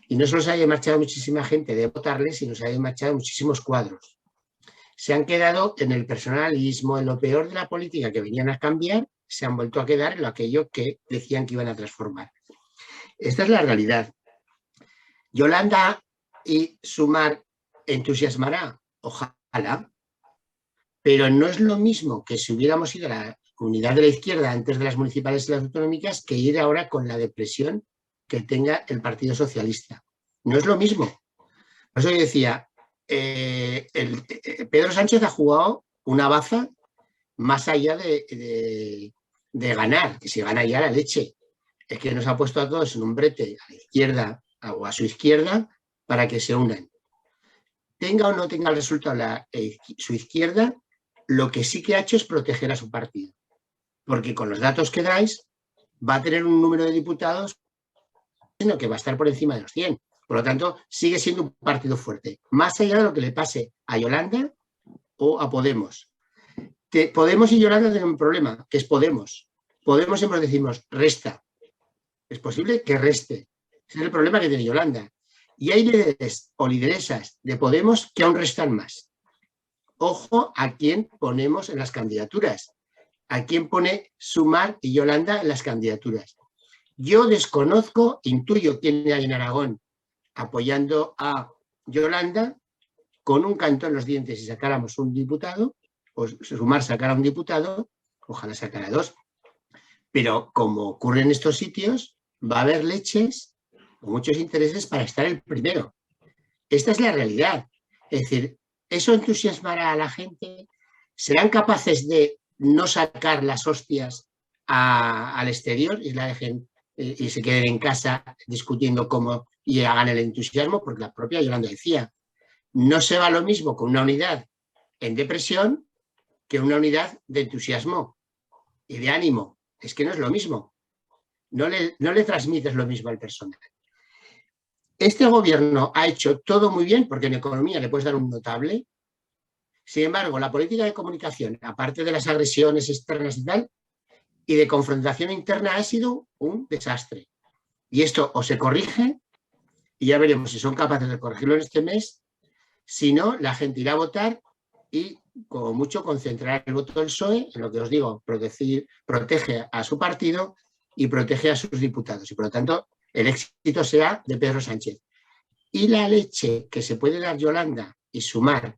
Y no solo se ha marchado muchísima gente de votarle, sino se han marchado muchísimos cuadros. Se han quedado en el personalismo, en lo peor de la política que venían a cambiar, se han vuelto a quedar en lo aquello que decían que iban a transformar. Esta es la realidad. Yolanda y Sumar entusiasmará, ojalá, pero no es lo mismo que si hubiéramos ido a la unidad de la izquierda antes de las municipales y las autonómicas que ir ahora con la depresión que tenga el Partido Socialista. No es lo mismo. Por eso yo decía, Pedro Sánchez ha jugado una baza más allá de ganar, que si gana ya la leche. Es que nos ha puesto a todos en un brete a la izquierda o a su izquierda para que se unan. Tenga o no tenga el resultado su izquierda, lo que sí que ha hecho es proteger a su partido. Porque con los datos que dais, va a tener un número de diputados sino que va a estar por encima de los 100. Por lo tanto, sigue siendo un partido fuerte. Más allá de lo que le pase a Yolanda o a Podemos. Podemos y Yolanda tienen un problema, que es Podemos. Podemos siempre decimos, resta. Es posible que reste. Ese es el problema que tiene Yolanda. Y hay líderes o lideresas de Podemos que aún restan más. Ojo a quién ponemos en las candidaturas. A quién pone Sumar y Yolanda en las candidaturas. Yo desconozco, intuyo quién hay en Aragón apoyando a Yolanda con un canto en los dientes si sacáramos un diputado, o Sumar sacara un diputado, ojalá sacara 2. Pero como ocurre en estos sitios, va a haber leches o muchos intereses para estar el primero. Esta es la realidad. Es decir, ¿eso entusiasmará a la gente? ¿Serán capaces de no sacar las hostias al exterior y la dejen y se queden en casa discutiendo cómo y hagan el entusiasmo? Porque la propia Yolanda decía, No se va lo mismo con una unidad en depresión que una unidad de entusiasmo y de ánimo. Es que no es lo mismo. No le transmites lo mismo al personal. Este gobierno ha hecho todo muy bien, porque en economía le puedes dar un notable. Sin embargo, la política de comunicación, aparte de las agresiones externas y tal, y de confrontación interna, ha sido un desastre. Y esto o se corrige, y ya veremos si son capaces de corregirlo en este mes. Si no, la gente irá a votar y, como mucho, concentrar el voto del PSOE, en lo que os digo, protege a su partido y protege a sus diputados. Y, por lo tanto, el éxito será de Pedro Sánchez. Y la leche que se puede dar Yolanda y Sumar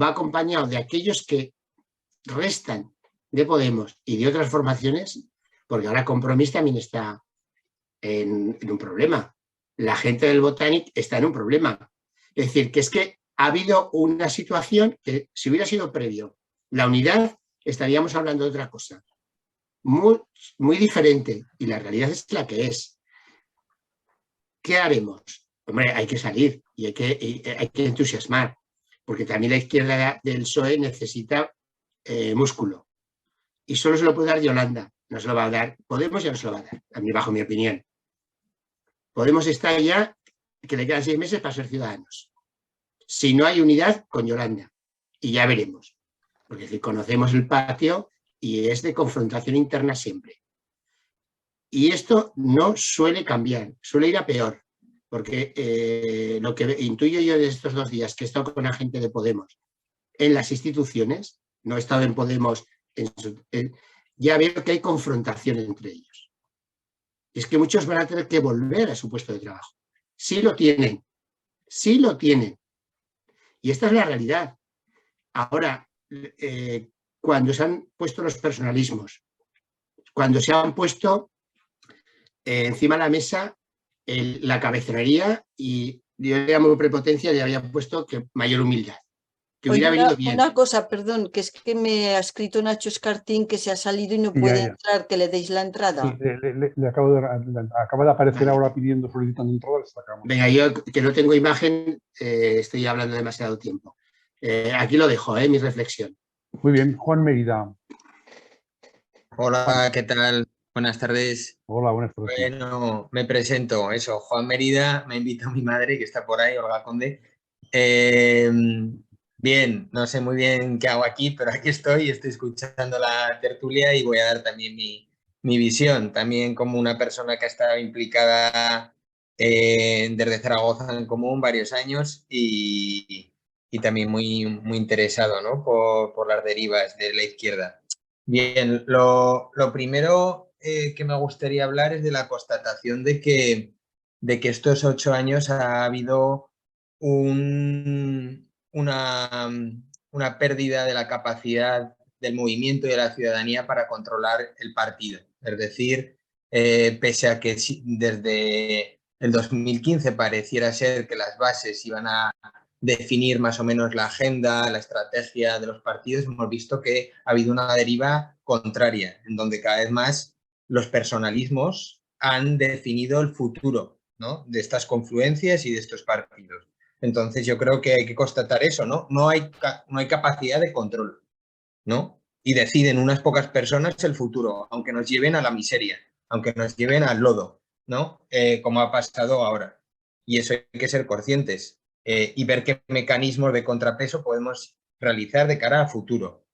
va acompañado de aquellos que restan de Podemos y de otras formaciones, porque ahora Compromís también está en un problema. La gente del Botanic está en un problema. Es decir, que es que ha habido una situación que, si hubiera sido previo la unidad, estaríamos hablando de otra cosa. Muy, muy diferente. Y la realidad es la que es. ¿Qué haremos? Hombre, hay que salir y hay que entusiasmar, porque también la izquierda del PSOE necesita músculo. Y solo se lo puede dar Yolanda. No se lo va a dar Podemos, ya no se lo va a dar, bajo mi opinión. Podemos estar ya, que le quedan 6 meses para ser ciudadanos. Si no hay unidad, con Yolanda. Y ya veremos. Porque si conocemos el patio y es de confrontación interna siempre. Y esto no suele cambiar, suele ir a peor. Porque lo que intuyo yo de estos 2 días que he estado con la gente de Podemos en las instituciones, no he estado en Podemos, ya veo que hay confrontación entre ellos. Y es que muchos van a tener que volver a su puesto de trabajo. Sí lo tienen, sí lo tienen. Y esta es la realidad. Ahora, cuando se han puesto los personalismos, cuando se han puesto encima de la mesa la cabezonería, y yo le llamo prepotencia, y había puesto que mayor humildad. Que hubiera venido bien. Una cosa, perdón, que es que me ha escrito Nacho Escartín que se ha salido y no puede entrar, que le deis la entrada. Sí, acaba de aparecer ahora pidiendo, solicitando entrada. Venga, yo que no tengo imagen, estoy hablando demasiado tiempo. Aquí lo dejo, mi reflexión. Muy bien, Juan Mérida. Hola, ¿qué tal? Buenas tardes. Hola, buenas tardes. Bueno, me presento, Juan Mérida, me invita mi madre, que está por ahí, Olga Conde. Bien, no sé muy bien qué hago aquí, pero aquí estoy escuchando la tertulia y voy a dar también mi visión, también como una persona que ha estado implicada desde Zaragoza en Común varios años y también muy interesado, ¿no? por las derivas de la izquierda. Bien, lo primero que me gustaría hablar es de la constatación de que estos 8 años ha habido una pérdida de la capacidad del movimiento y de la ciudadanía para controlar el partido. Es decir, pese a que desde el 2015 pareciera ser que las bases iban a definir más o menos la agenda, la estrategia de los partidos, hemos visto que ha habido una deriva contraria, en donde cada vez más los personalismos han definido el futuro, ¿no? de estas confluencias y de estos partidos. Entonces yo creo que hay que constatar eso, ¿no? No hay capacidad de control, ¿no? Y deciden unas pocas personas el futuro, aunque nos lleven a la miseria, aunque nos lleven al lodo, ¿no? Como ha pasado ahora. Y eso hay que ser conscientes y ver qué mecanismos de contrapeso podemos realizar de cara al futuro.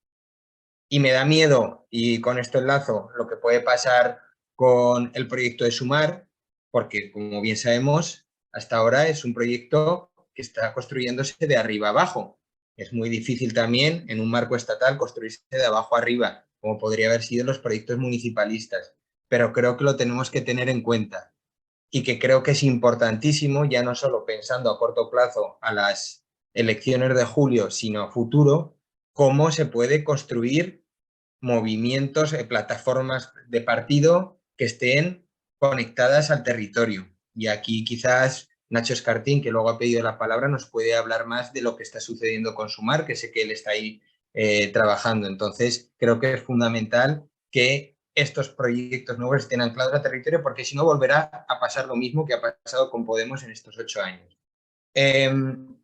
Y me da miedo, y con esto enlazo, lo que puede pasar con el proyecto de Sumar, porque como bien sabemos, hasta ahora es un proyecto que está construyéndose de arriba abajo. Es muy difícil también en un marco estatal construirse de abajo arriba, como podría haber sido en los proyectos municipalistas. Pero creo que lo tenemos que tener en cuenta y que creo que es importantísimo, ya no solo pensando a corto plazo a las elecciones de julio, sino a futuro, cómo se puede construir movimientos, plataformas de partido que estén conectadas al territorio. Y aquí quizás Nacho Escartín, que luego ha pedido la palabra, nos puede hablar más de lo que está sucediendo con Sumar, que sé que él está ahí trabajando. Entonces, creo que es fundamental que estos proyectos nuevos estén anclados al territorio, porque si no volverá a pasar lo mismo que ha pasado con Podemos en estos 8 años.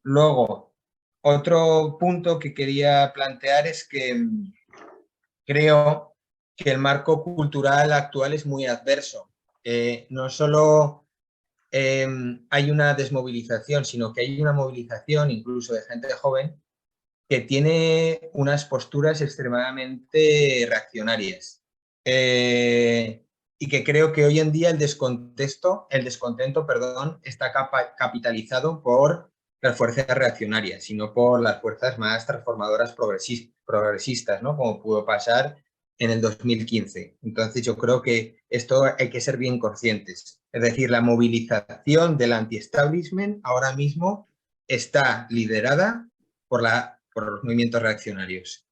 Luego, otro punto que quería plantear es que creo que el marco cultural actual es muy adverso. No solo hay una desmovilización, sino que hay una movilización incluso de gente joven que tiene unas posturas extremadamente reaccionarias. Y que creo que hoy en día el descontento, está capitalizado por las fuerzas reaccionarias, sino por las fuerzas más transformadoras progresistas, ¿no? Como pudo pasar en el 2015. Entonces yo creo que esto hay que ser bien conscientes. Es decir, la movilización del anti-establishment ahora mismo está liderada por los movimientos reaccionarios.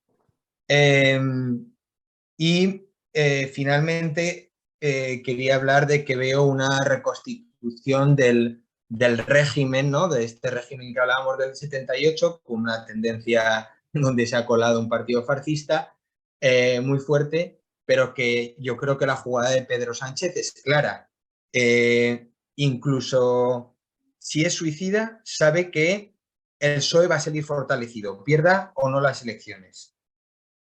Finalmente, quería hablar de que veo una reconstitución del régimen, ¿no? De este régimen que hablábamos del 78, con una tendencia donde se ha colado un partido fascista muy fuerte, pero que yo creo que la jugada de Pedro Sánchez es clara. Incluso si es suicida, sabe que el PSOE va a salir fortalecido, pierda o no las elecciones.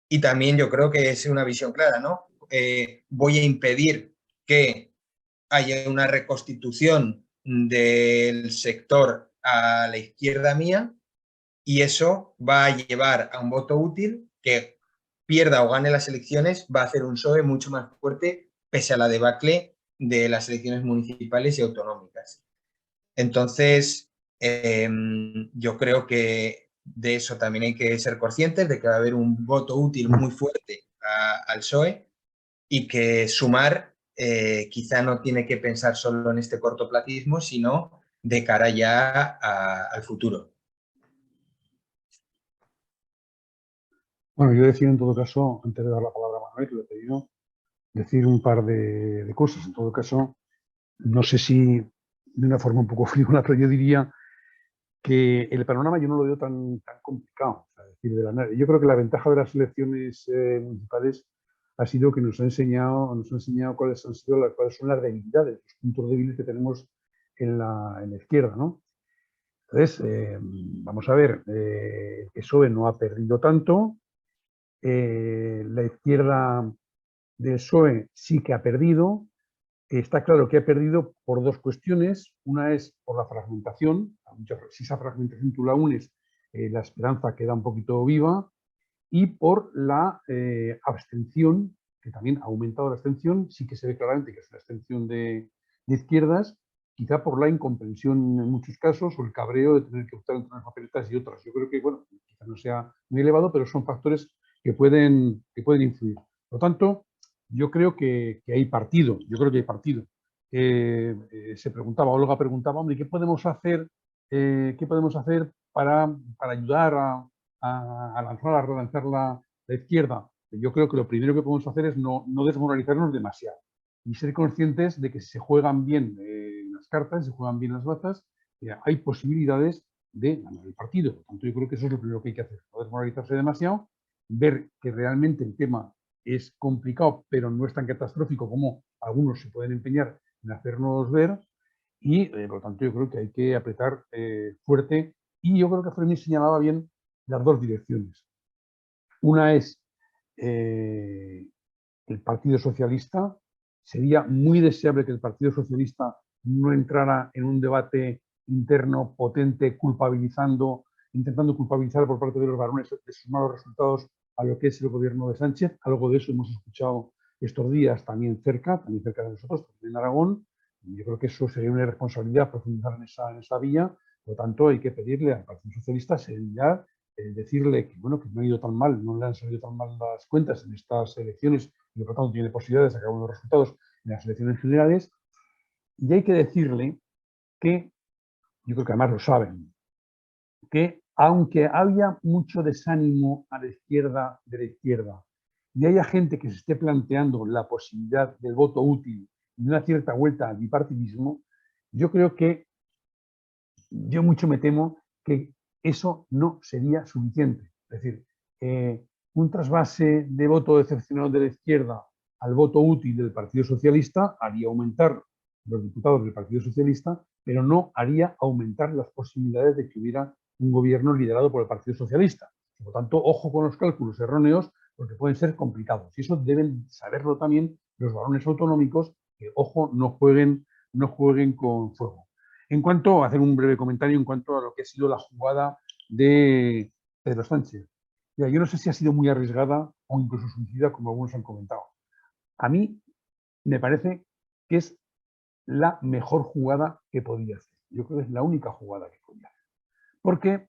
Y también yo creo que es una visión clara, ¿no? Voy a impedir que haya una reconstitución del sector a la izquierda mía y eso va a llevar a un voto útil que pierda o gane las elecciones, va a hacer un PSOE mucho más fuerte pese a la debacle de las elecciones municipales y autonómicas. Entonces, yo creo que de eso también hay que ser conscientes, de que va a haber un voto útil muy fuerte al PSOE y que Sumar quizá no tiene que pensar solo en este cortoplacismo, sino de cara ya al futuro. Bueno, yo decía en todo caso, antes de dar la palabra a Manuel, que le he pedido, decir un par de cosas. En todo caso, no sé si de una forma un poco frívola, pero yo diría que el panorama yo no lo veo tan complicado. O sea, decir, yo creo que la ventaja de las elecciones municipales ha sido que nos ha enseñado cuáles son las debilidades, los puntos débiles que tenemos en la izquierda, ¿no? Entonces, vamos a ver, el PSOE no ha perdido tanto, la izquierda del PSOE sí que ha perdido. Está claro que ha perdido por dos cuestiones. Una es por la fragmentación. Si esa fragmentación tú la unes, la esperanza queda un poquito viva. Y por la abstención, que también ha aumentado la abstención. Sí que se ve claramente que es una abstención de izquierdas, quizá por la incomprensión en muchos casos o el cabreo de tener que optar entre unas papeletas y otras. Yo creo que, bueno, quizá no sea muy elevado, pero son factores que pueden influir. Por lo tanto, yo creo que hay partido. Olga preguntaba, hombre, ¿qué podemos hacer para ayudar a relanzar la izquierda? Yo creo que lo primero que podemos hacer es no desmoralizarnos demasiado y ser conscientes de que si se juegan bien las cartas, se juegan bien las bazas, hay posibilidades de ganar el partido. Por tanto, yo creo que eso es lo primero que hay que hacer, no desmoralizarse demasiado, ver que realmente el tema es complicado, pero no es tan catastrófico como algunos se pueden empeñar en hacernos ver y, por lo tanto, yo creo que hay que apretar fuerte y yo creo que Fermín señalaba bien las dos direcciones. Una es el Partido Socialista. Sería muy deseable que el Partido Socialista no entrara en un debate interno potente, intentando culpabilizar por parte de los varones de sus malos resultados a lo que es el gobierno de Sánchez. Algo de eso hemos escuchado estos días también cerca de nosotros, en Aragón. Yo creo que eso sería una irresponsabilidad profundizar en esa vía. Por lo tanto, hay que pedirle al Partido Socialista serenidad, decirle que, bueno, que no ha ido tan mal, no le han salido tan mal las cuentas en estas elecciones y por lo tanto tiene posibilidades de sacar buenos resultados en las elecciones generales. Y hay que decirle que, yo creo que además lo saben, que aunque haya mucho desánimo a la izquierda de la izquierda y haya gente que se esté planteando la posibilidad del voto útil y una cierta vuelta al bipartidismo, yo creo que, yo mucho me temo que eso no sería suficiente. Es decir, un trasvase de voto decepcionado de la izquierda al voto útil del Partido Socialista haría aumentar los diputados del Partido Socialista pero no haría aumentar las posibilidades de que hubiera un gobierno liderado por el Partido Socialista. Por lo tanto, ojo con los cálculos erróneos, porque pueden ser complicados. Y eso deben saberlo también los varones autonómicos, que, ojo, no jueguen con fuego. En cuanto a hacer un breve comentario en cuanto a lo que ha sido la jugada de Pedro Sánchez. Mira, yo no sé si ha sido muy arriesgada o incluso suicida, como algunos han comentado. A mí me parece que es la mejor jugada que podía hacer. Yo creo que es la única jugada que podía hacer. Porque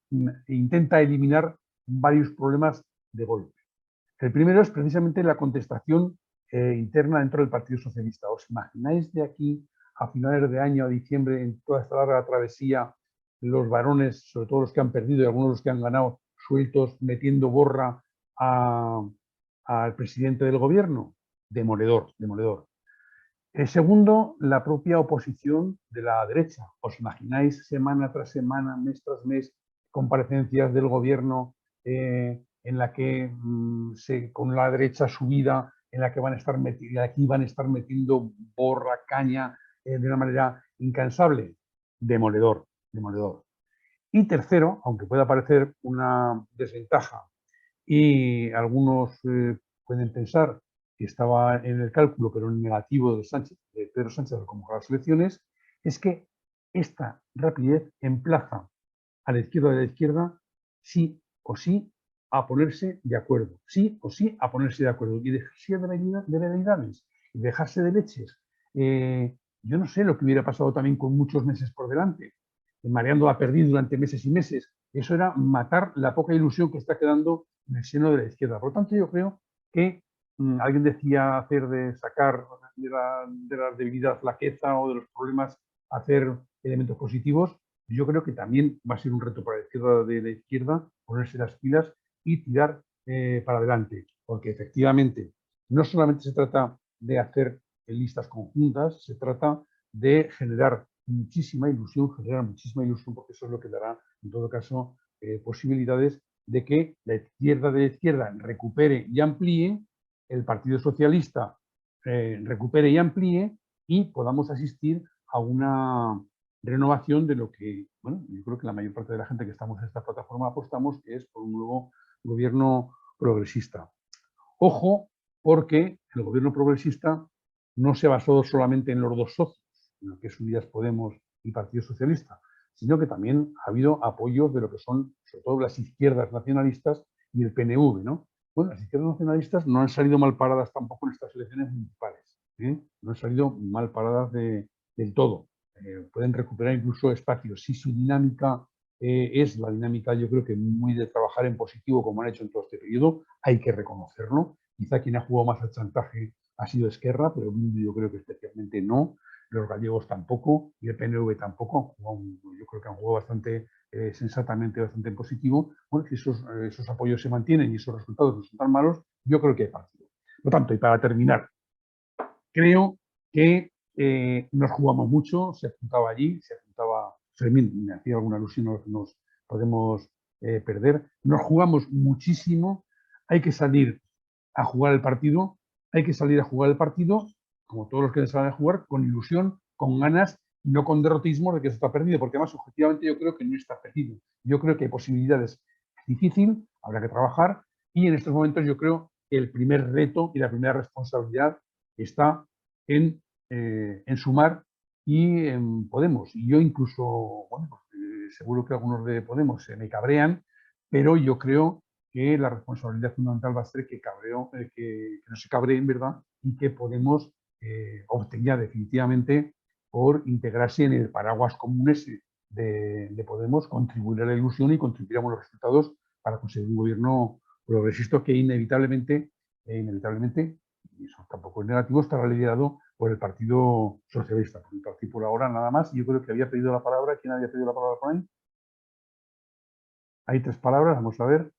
intenta eliminar varios problemas de golpe. El primero es precisamente la contestación interna dentro del Partido Socialista. ¿Os imagináis de aquí a finales de año, a diciembre, en toda esta larga travesía, los varones, sobre todo los que han perdido y algunos de los que han ganado, sueltos, metiendo borra al presidente del gobierno? Demoledor, demoledor. El segundo, la propia oposición de la derecha. ¿Os imagináis semana tras semana, mes tras mes, comparecencias del gobierno en la que con la derecha subida, en la que van a estar metiendo borra, caña, de una manera incansable? Demoledor, demoledor. Y tercero, aunque pueda parecer una desventaja y algunos pueden pensar que estaba en el cálculo, pero en negativo de Pedro Sánchez al convocar las elecciones, es que esta rapidez emplaza a la izquierda sí o sí a ponerse de acuerdo, sí o sí a ponerse de acuerdo y dejarse de veleidades y dejarse de leches. Yo no sé lo que hubiera pasado también con muchos meses por delante, mareando a perdido durante meses y meses. Eso era matar la poca ilusión que está quedando en el seno de la izquierda. Por lo tanto, yo creo que alguien decía sacar de la debilidad, flaqueza o de los problemas, hacer elementos positivos. Yo creo que también va a ser un reto para la izquierda ponerse las pilas y tirar para adelante, porque efectivamente no solamente se trata de hacer listas conjuntas, se trata de generar muchísima ilusión, porque eso es lo que dará, en todo caso, posibilidades de que la izquierda recupere y amplíe, el Partido Socialista recupere y amplíe y podamos asistir a una renovación de lo que, bueno, yo creo que la mayor parte de la gente que estamos en esta plataforma apostamos, que es por un nuevo gobierno progresista. Ojo, porque el gobierno progresista no se basó solamente en los dos socios, en lo que es Unidas Podemos y Partido Socialista, sino que también ha habido apoyos de lo que son, sobre todo, las izquierdas nacionalistas y el PNV, ¿no? Bueno, las izquierdas nacionalistas no han salido mal paradas tampoco en estas elecciones municipales, ¿eh? No han salido mal paradas del todo. Pueden recuperar incluso espacios. Si su dinámica es la dinámica, yo creo que muy de trabajar en positivo, como han hecho en todo este periodo, hay que reconocerlo. Quizá quien ha jugado más al chantaje ha sido Esquerra, pero yo creo que especialmente no. Los gallegos tampoco y el PNV tampoco. Yo creo que han jugado bastante sensatamente, bastante en positivo. Bueno, si esos apoyos se mantienen y esos resultados no son tan malos, yo creo que hay partido. Por lo tanto, y para terminar, creo que nos jugamos mucho, se apuntaba allí, se apuntaba Fermín, me hacía alguna alusión a lo que nos podemos perder. Nos jugamos muchísimo, hay que salir a jugar el partido, como todos los que salen a jugar, con ilusión, con ganas, y no con derrotismo de que eso está perdido, porque además objetivamente yo creo que no está perdido. Yo creo que hay posibilidades. Es difícil, habrá que trabajar, y en estos momentos yo creo que el primer reto y la primera responsabilidad está en Sumar y en Podemos. Y yo incluso, bueno, seguro que algunos de Podemos se me cabrean, pero yo creo que la responsabilidad fundamental va a ser que no se cabreen, ¿verdad? Y que Podemos opte ya definitivamente por integrarse en el paraguas común ese de Podemos, contribuir a la ilusión y contribuir a los resultados para conseguir un gobierno progresista que inevitablemente, y eso tampoco es negativo, estará liderado por el Partido Socialista. Por el partido por ahora nada más. Yo creo que había pedido la palabra. ¿Quién había pedido la palabra por ahí? Hay 3 palabras, vamos a ver.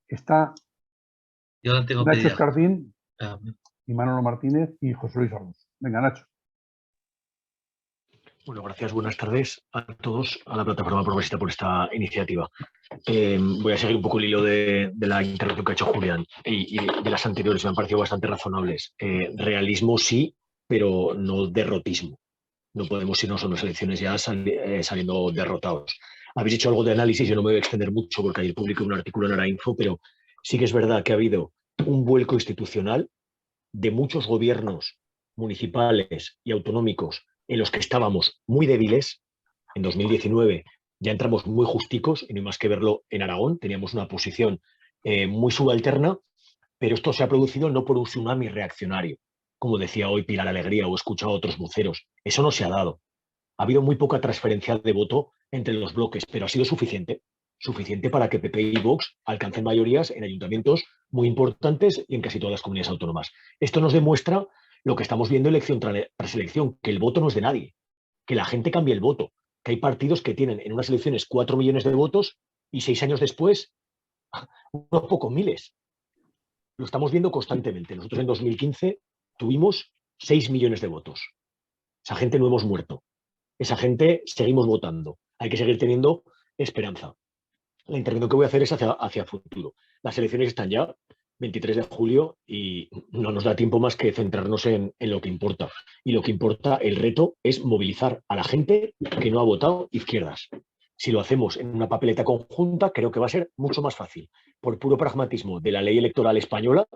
Está Yo la tengo Nacho pedida. Escartín, y Manolo Martínez y José Luis Arruz. Venga, Nacho. Bueno, gracias. Buenas tardes a todos, a la plataforma progresista por esta iniciativa. Voy a seguir un poco el hilo de la intervención que ha hecho Julián y de las anteriores, me han parecido bastante razonables. Realismo sí, pero no derrotismo. No podemos irnos a unas elecciones ya saliendo derrotados. Habéis hecho algo de análisis, yo no me voy a extender mucho porque ayer publiqué un artículo en Arainfo, pero sí que es verdad que ha habido un vuelco institucional de muchos gobiernos municipales y autonómicos en los que estábamos muy débiles. En 2019 ya entramos muy justicos, y no hay más que verlo en Aragón, teníamos una posición muy subalterna, pero esto se ha producido no por un tsunami reaccionario, como decía hoy Pilar Alegría o he escuchado a otros voceros. Eso no se ha dado. Ha habido muy poca transferencia de voto entre los bloques, pero ha sido suficiente para que PP y Vox alcancen mayorías en ayuntamientos muy importantes y en casi todas las comunidades autónomas. Esto nos demuestra lo que estamos viendo elección tras elección, que el voto no es de nadie, que la gente cambia el voto, que hay partidos que tienen en unas elecciones 4 millones de votos y 6 años después unos pocos miles. Lo estamos viendo constantemente. Nosotros en 2015 tuvimos 6 millones de votos. Esa gente no hemos muerto. Esa gente seguimos votando. Hay que seguir teniendo esperanza. La intervención que voy a hacer es hacia futuro. Las elecciones están ya, 23 de julio, y no nos da tiempo más que centrarnos en lo que importa. Y lo que importa, el reto, es movilizar a la gente que no ha votado izquierdas. Si lo hacemos en una papeleta conjunta, creo que va a ser mucho más fácil. Por puro pragmatismo de la ley electoral española,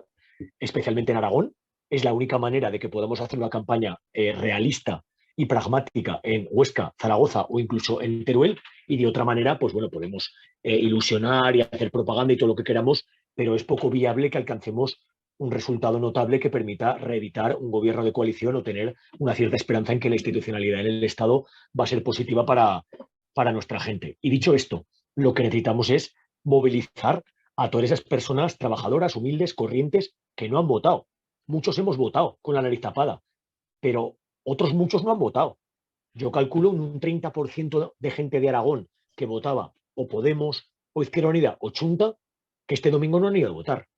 especialmente en Aragón, es la única manera de que podamos hacer una campaña realista y pragmática en Huesca, Zaragoza o incluso en Teruel, y de otra manera, pues bueno, podemos ilusionar y hacer propaganda y todo lo que queramos, pero es poco viable que alcancemos un resultado notable que permita reeditar un gobierno de coalición o tener una cierta esperanza en que la institucionalidad en el Estado va a ser positiva para nuestra gente. Y dicho esto, lo que necesitamos es movilizar a todas esas personas trabajadoras, humildes, corrientes, que no han votado. Muchos hemos votado con la nariz tapada, pero otros muchos no han votado. Yo calculo un 30% de gente de Aragón que votaba o Podemos, o Izquierda Unida, o Chunta, que este domingo no han ido a votar.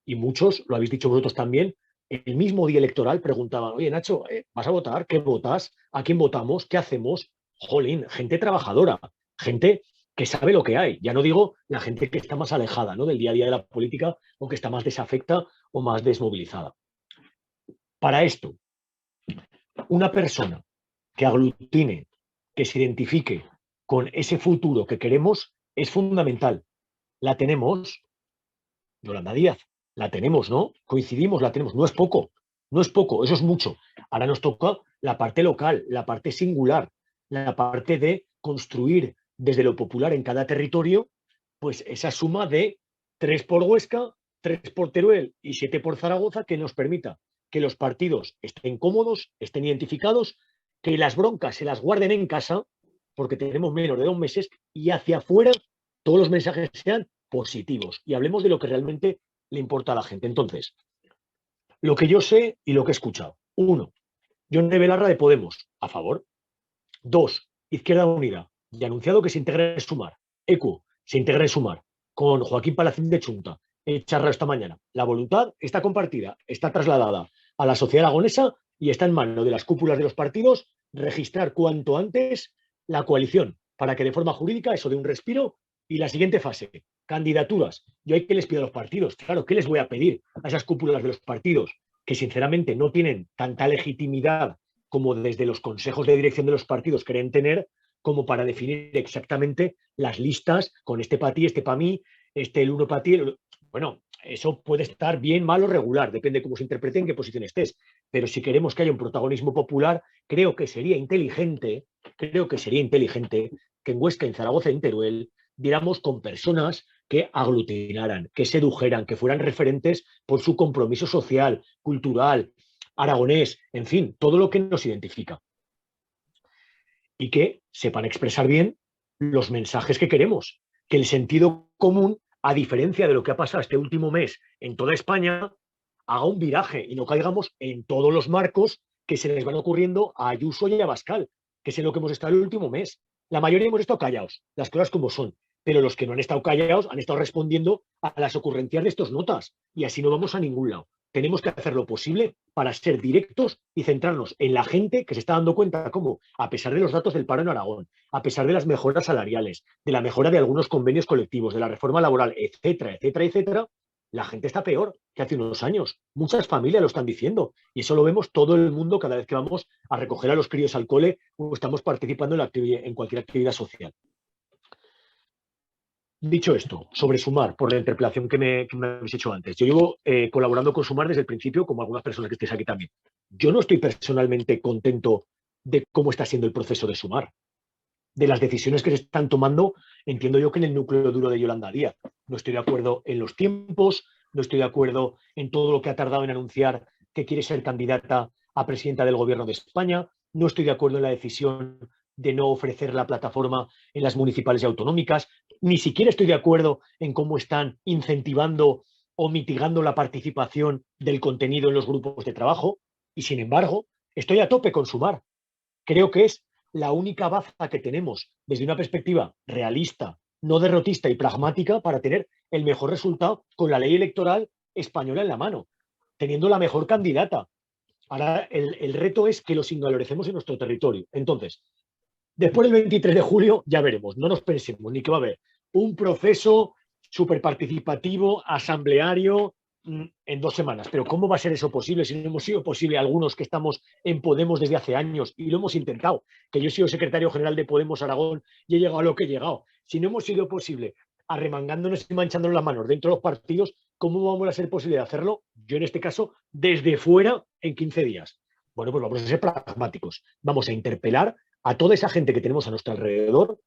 Y muchos, lo habéis dicho vosotros también, el mismo día electoral preguntaban, oye Nacho, ¿vas a votar? ¿Qué votas? ¿A quién votamos? ¿Qué hacemos? Jolín, gente trabajadora, gente que sabe lo que hay. Ya no digo la gente que está más alejada, ¿no?, del día a día de la política o que está más desafecta o más desmovilizada. Para esto, una persona que aglutine, que se identifique con ese futuro que queremos, es fundamental. La tenemos, Yolanda Díaz, la tenemos, ¿no? Coincidimos, la tenemos. No es poco, eso es mucho. Ahora nos toca la parte local, la parte singular, la parte de construir desde lo popular en cada territorio, pues esa suma de 3 por Huesca, 3 por Teruel y 7 por Zaragoza, que nos permita que los partidos estén cómodos, estén identificados, que las broncas se las guarden en casa, porque tenemos menos de 2 meses, y hacia afuera todos los mensajes sean positivos y hablemos de lo que realmente le importa a la gente. Entonces, lo que yo sé y lo que he escuchado. 1, Yone Belarra de Podemos, a favor. 2, Izquierda Unida, y anunciado que se integra en Sumar. ECU, se integra en Sumar, con Joaquín Palacín de Chunta. He charlado esta mañana. La voluntad está compartida, está trasladada a la sociedad aragonesa y está en manos de las cúpulas de los partidos registrar cuanto antes la coalición para que de forma jurídica eso dé un respiro. Y la siguiente fase, candidaturas. Yo hay que les pido a los partidos, claro, ¿qué les voy a pedir a esas cúpulas de los partidos que sinceramente no tienen tanta legitimidad como desde los consejos de dirección de los partidos creen tener, como para definir exactamente las listas con este para ti, este para mí, este el uno para ti? Bueno, eso puede estar bien, mal o regular, depende de cómo se interprete, en qué posición estés. Pero si queremos que haya un protagonismo popular, creo que sería inteligente que en Huesca, en Zaragoza, en Teruel, diéramos con personas que aglutinaran, que sedujeran, que fueran referentes por su compromiso social, cultural, aragonés, en fin, todo lo que nos identifica. Y que sepan expresar bien los mensajes que queremos, que el sentido común, a diferencia de lo que ha pasado este último mes en toda España, haga un viraje y no caigamos en todos los marcos que se les van ocurriendo a Ayuso y a Abascal, que es en lo que hemos estado el último mes. La mayoría hemos estado callados, las cosas como son, pero los que no han estado callados han estado respondiendo a las ocurrencias de estos notas y así no vamos a ningún lado. Tenemos que hacer lo posible para ser directos y centrarnos en la gente que se está dando cuenta cómo, a pesar de los datos del paro en Aragón, a pesar de las mejoras salariales, de la mejora de algunos convenios colectivos, de la reforma laboral, etcétera, etcétera, etcétera, la gente está peor que hace unos años. Muchas familias lo están diciendo y eso lo vemos todo el mundo cada vez que vamos a recoger a los críos al cole o estamos participando en cualquier actividad social. Dicho esto, sobre Sumar, por la interpelación que me habéis hecho antes, yo llevo colaborando con Sumar desde el principio, como algunas personas que estéis aquí también. Yo no estoy personalmente contento de cómo está siendo el proceso de Sumar. De las decisiones que se están tomando, entiendo yo que en el núcleo duro de Yolanda Díaz. No estoy de acuerdo en los tiempos, no estoy de acuerdo en todo lo que ha tardado en anunciar que quiere ser candidata a presidenta del Gobierno de España, no estoy de acuerdo en la decisión de no ofrecer la plataforma en las municipales y autonómicas, ni siquiera estoy de acuerdo en cómo están incentivando o mitigando la participación del contenido en los grupos de trabajo, y sin embargo, estoy a tope con Sumar. Creo que es la única baza que tenemos desde una perspectiva realista, no derrotista y pragmática para tener el mejor resultado con la ley electoral española en la mano, teniendo la mejor candidata. Ahora el reto es que los ingalorecemos en nuestro territorio. Entonces, después del 23 de julio ya veremos, no nos pensemos ni que va a haber un proceso súper participativo, asambleario, en 2 semanas. Pero ¿cómo va a ser eso posible si no hemos sido posible algunos que estamos en Podemos desde hace años y lo hemos intentado? Que yo he sido secretario general de Podemos Aragón y he llegado a lo que he llegado. Si no hemos sido posible arremangándonos y manchándonos las manos dentro de los partidos, ¿cómo vamos a ser posible de hacerlo? Yo en este caso, desde fuera en 15 días. Bueno, pues vamos a ser pragmáticos. Vamos a interpelar a toda esa gente que tenemos a nuestro alrededor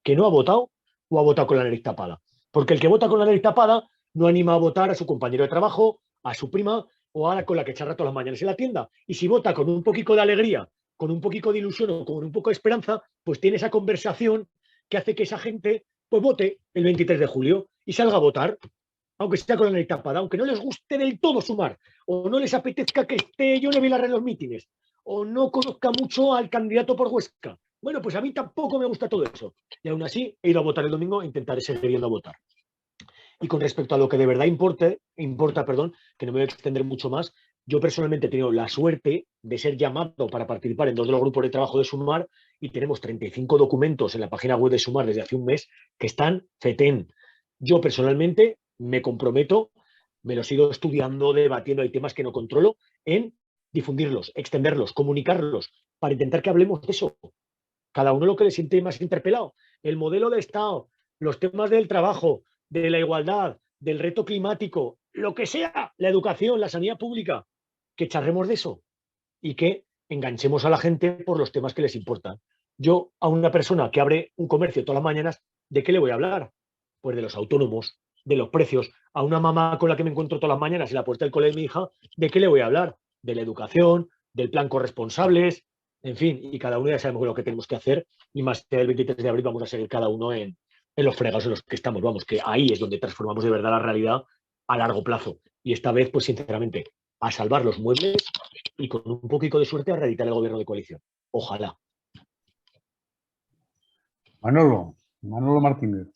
que no ha votado o ha votado con la nariz tapada. Porque el que vota con la nariz tapada no anima a votar a su compañero de trabajo, a su prima o a la con la que charla todas las mañanas en la tienda. Y si vota con un poquito de alegría, con un poquito de ilusión o con un poco de esperanza, pues tiene esa conversación que hace que esa gente pues vote el 23 de julio y salga a votar, aunque sea con la nariz tapada, aunque no les guste del todo Sumar, o no les apetezca que esté Yone Belarra en los mítines, o no conozca mucho al candidato por Huesca. Bueno, pues a mí tampoco me gusta todo eso. Y aún así he ido a votar el domingo e intentaré seguir yendo a votar. Y con respecto a lo que de verdad importa, que no me voy a extender mucho más, yo personalmente he tenido la suerte de ser llamado para participar en 2 de los grupos de trabajo de Sumar y tenemos 35 documentos en la página web de Sumar desde hace un mes que están fetén. Yo personalmente me comprometo, me los sigo estudiando, debatiendo, hay temas que no controlo, en difundirlos, extenderlos, comunicarlos, para intentar que hablemos de eso. Cada uno lo que le siente más interpelado. El modelo de Estado, los temas del trabajo, de la igualdad, del reto climático, lo que sea, la educación, la sanidad pública, que charremos de eso y que enganchemos a la gente por los temas que les importan. Yo a una persona que abre un comercio todas las mañanas, ¿de qué le voy a hablar? Pues de los autónomos, de los precios. A una mamá con la que me encuentro todas las mañanas en la puerta del cole de mi hija, ¿de qué le voy a hablar? De la educación, del plan corresponsables, en fin, y cada uno ya sabemos lo que tenemos que hacer y más que el 23 de abril vamos a seguir cada uno en los fregados en los que estamos. Vamos, que ahí es donde transformamos de verdad la realidad a largo plazo. Y esta vez, pues sinceramente, a salvar los muebles y con un poquito de suerte a reeditar el gobierno de coalición. Ojalá. Manolo Martínez.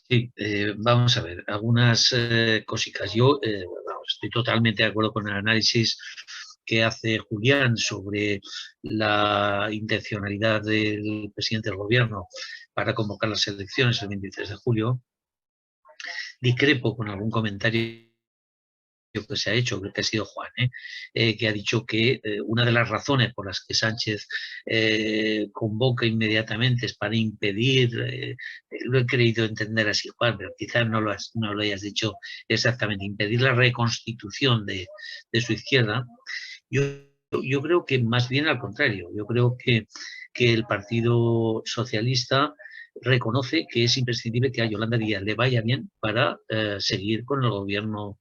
Sí, vamos a ver, algunas cositas. Yo estoy totalmente de acuerdo con el análisis que hace Julián sobre la intencionalidad del presidente del gobierno para convocar las elecciones el 23 de julio. Discrepo con algún comentario que se ha hecho, creo que ha sido Juan, que ha dicho que una de las razones por las que Sánchez convoca inmediatamente es para impedir, lo he creído entender así, Juan, pero quizás no lo hayas dicho exactamente, impedir la reconstitución de su izquierda. Yo creo que más bien al contrario, yo creo que el Partido Socialista reconoce que es imprescindible que a Yolanda Díaz le vaya bien para seguir con el gobierno,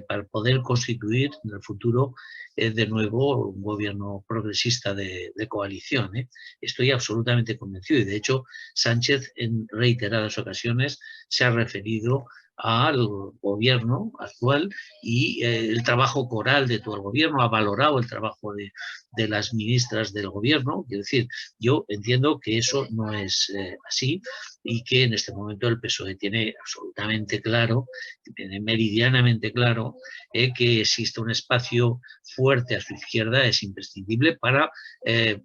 para poder constituir en el futuro de nuevo un gobierno progresista de coalición. Estoy absolutamente convencido y de hecho Sánchez en reiteradas ocasiones se ha referido al gobierno actual y el trabajo coral de todo el gobierno, ha valorado el trabajo de las ministras del gobierno. Quiero decir, yo entiendo que eso no es así y que en este momento el PSOE tiene absolutamente claro, tiene meridianamente claro, que existe un espacio fuerte a su izquierda es imprescindible para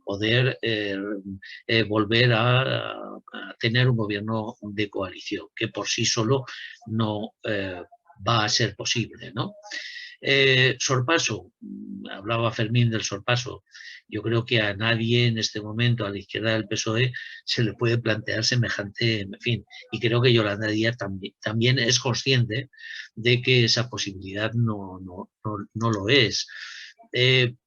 poder volver a tener un gobierno de coalición, que por sí solo no va a ser posible, ¿no? Sorpaso, hablaba Fermín del sorpaso. Yo creo que a nadie en este momento, a la izquierda del PSOE, se le puede plantear semejante, en fin, y creo que Yolanda Díaz también es consciente de que esa posibilidad no lo es.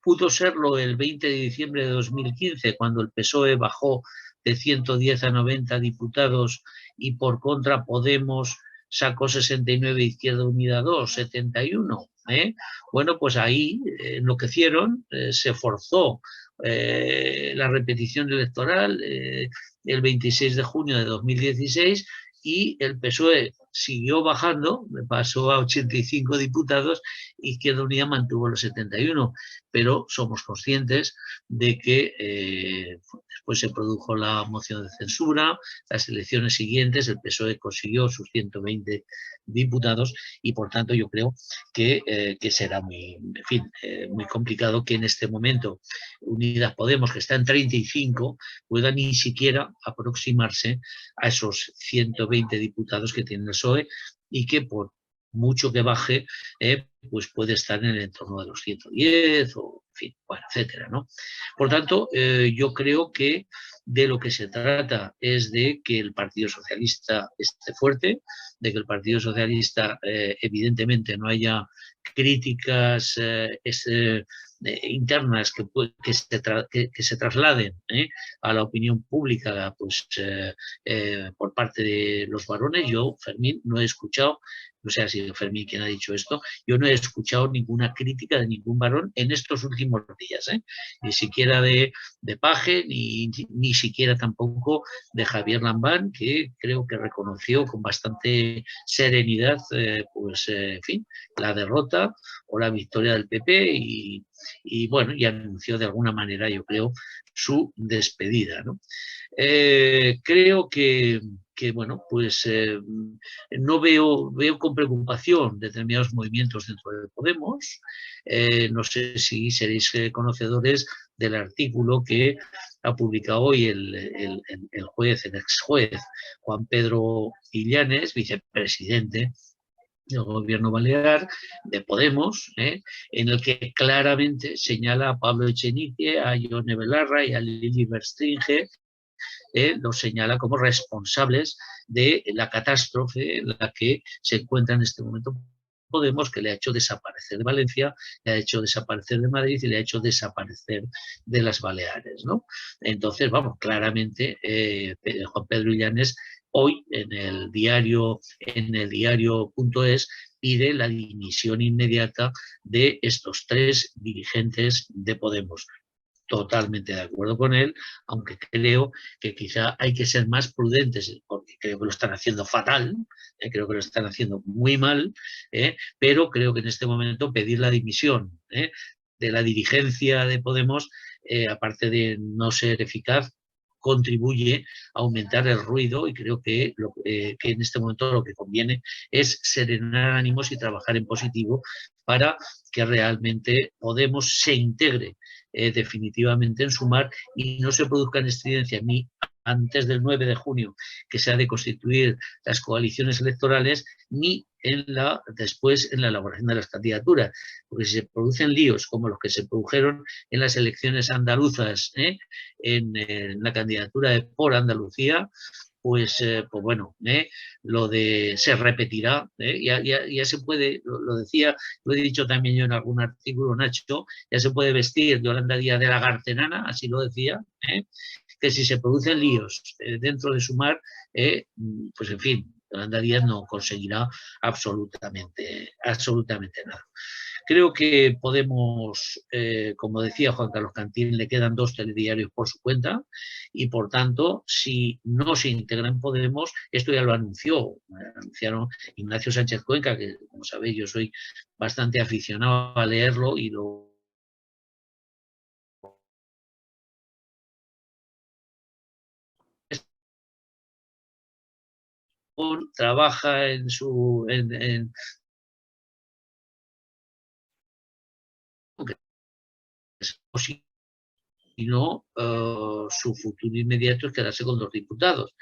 Pudo serlo el 20 de diciembre de 2015, cuando el PSOE bajó de 110 a 90 diputados y por contra Podemos sacó 69, Izquierda Unida 2, 71. Bueno, pues ahí enloquecieron, se forzó la repetición electoral el 26 de junio de 2016 y el PSOE siguió bajando, pasó a 85 diputados, Izquierda Unida mantuvo los 71, pero somos conscientes de que después se produjo la moción de censura, las elecciones siguientes el PSOE consiguió sus 120 diputados y por tanto yo creo que será muy, en fin, muy complicado que en este momento Unidas Podemos, que está en 35, pueda ni siquiera aproximarse a esos 120 diputados que tiene el PSOE y que por mucho que baje, pues puede estar en el entorno de los 110 o, en fin, bueno, etcétera, ¿no? Por tanto, yo creo que de lo que se trata es de que el Partido Socialista esté fuerte, de que el Partido Socialista evidentemente no haya críticas internas que se trasladen a la opinión pública pues, por parte de los varones. Yo, Fermín, no he escuchado, no sé si ha sido Fermín quien ha dicho esto, yo no he escuchado ninguna crítica de ningún varón en estos últimos días, ni siquiera de Paje, ni siquiera tampoco de Javier Lambán, que creo que reconoció con bastante serenidad, pues, en fin, la derrota o la victoria del PP y bueno, y anunció de alguna manera, yo creo, su despedida, ¿no? Creo que bueno, pues no veo con preocupación determinados movimientos dentro de Podemos. No sé si seréis conocedores del artículo que ha publicado hoy el juez, el ex juez Juan Pedro Illanes, vicepresidente del gobierno balear de Podemos, en el que claramente señala a Pablo Echenique, a Ione Belarra y a Lili Berstringe, los señala como responsables de la catástrofe en la que se encuentra en este momento Podemos, que le ha hecho desaparecer de Valencia, le ha hecho desaparecer de Madrid y le ha hecho desaparecer de las Baleares, ¿no? Entonces, vamos, claramente Juan Pedro Illanes hoy en el diario.es pide la dimisión inmediata de estos 3 dirigentes de Podemos. Totalmente de acuerdo con él, aunque creo que quizá hay que ser más prudentes, porque creo que lo están haciendo fatal, creo que lo están haciendo muy mal, pero creo que en este momento pedir la dimisión de la dirigencia de Podemos, aparte de no ser eficaz, contribuye a aumentar el ruido y creo que en este momento lo que conviene es serenar ánimos y trabajar en positivo para que realmente Podemos se integre definitivamente en Sumar y no se produzcan estridencias ni antes del 9 de junio, que se ha de constituir las coaliciones electorales, ni después en la elaboración de las candidaturas. Porque si se producen líos como los que se produjeron en las elecciones andaluzas, en la candidatura de Por Andalucía, pues bueno, se repetirá, ya se puede, lo decía, lo he dicho también yo en algún artículo, Nacho, ya se puede vestir Yolanda Díaz de lagartenana, así lo decía, que si se producen líos dentro de Sumar, pues en fin, Yolanda Díaz no conseguirá absolutamente nada. Creo que Podemos, como decía Juan Carlos Cantín, le quedan 2 telediarios por su cuenta y, por tanto, si no se integra en Podemos, esto ya lo anunciaron Ignacio Sánchez Cuenca, que, como sabéis, yo soy bastante aficionado a leerlo y lo trabaja en si no, su futuro inmediato es quedarse con 2 diputados.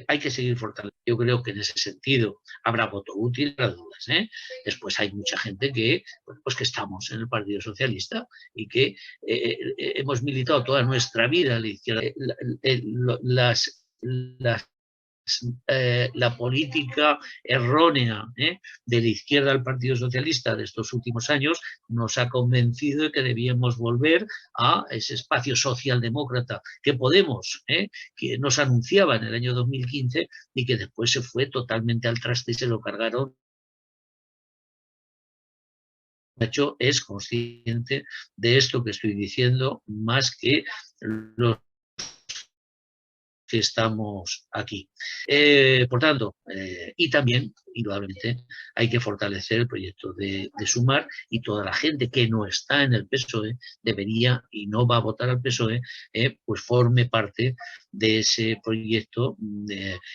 Hay que seguir fortaleciendo. Yo creo que en ese sentido habrá voto útil, habrá dudas. Después hay mucha gente que, pues que estamos en el Partido Socialista y que hemos militado toda nuestra vida a la izquierda. La política errónea de la izquierda al Partido Socialista de estos últimos años nos ha convencido de que debíamos volver a ese espacio socialdemócrata que Podemos, que nos anunciaba en el año 2015 y que después se fue totalmente al traste y se lo cargaron. De hecho, es consciente de esto que estoy diciendo más que los que estamos aquí. Por tanto, y también, indudablemente, hay que fortalecer el proyecto de Sumar, y toda la gente que no está en el PSOE debería y no va a votar al PSOE, pues forme parte de ese proyecto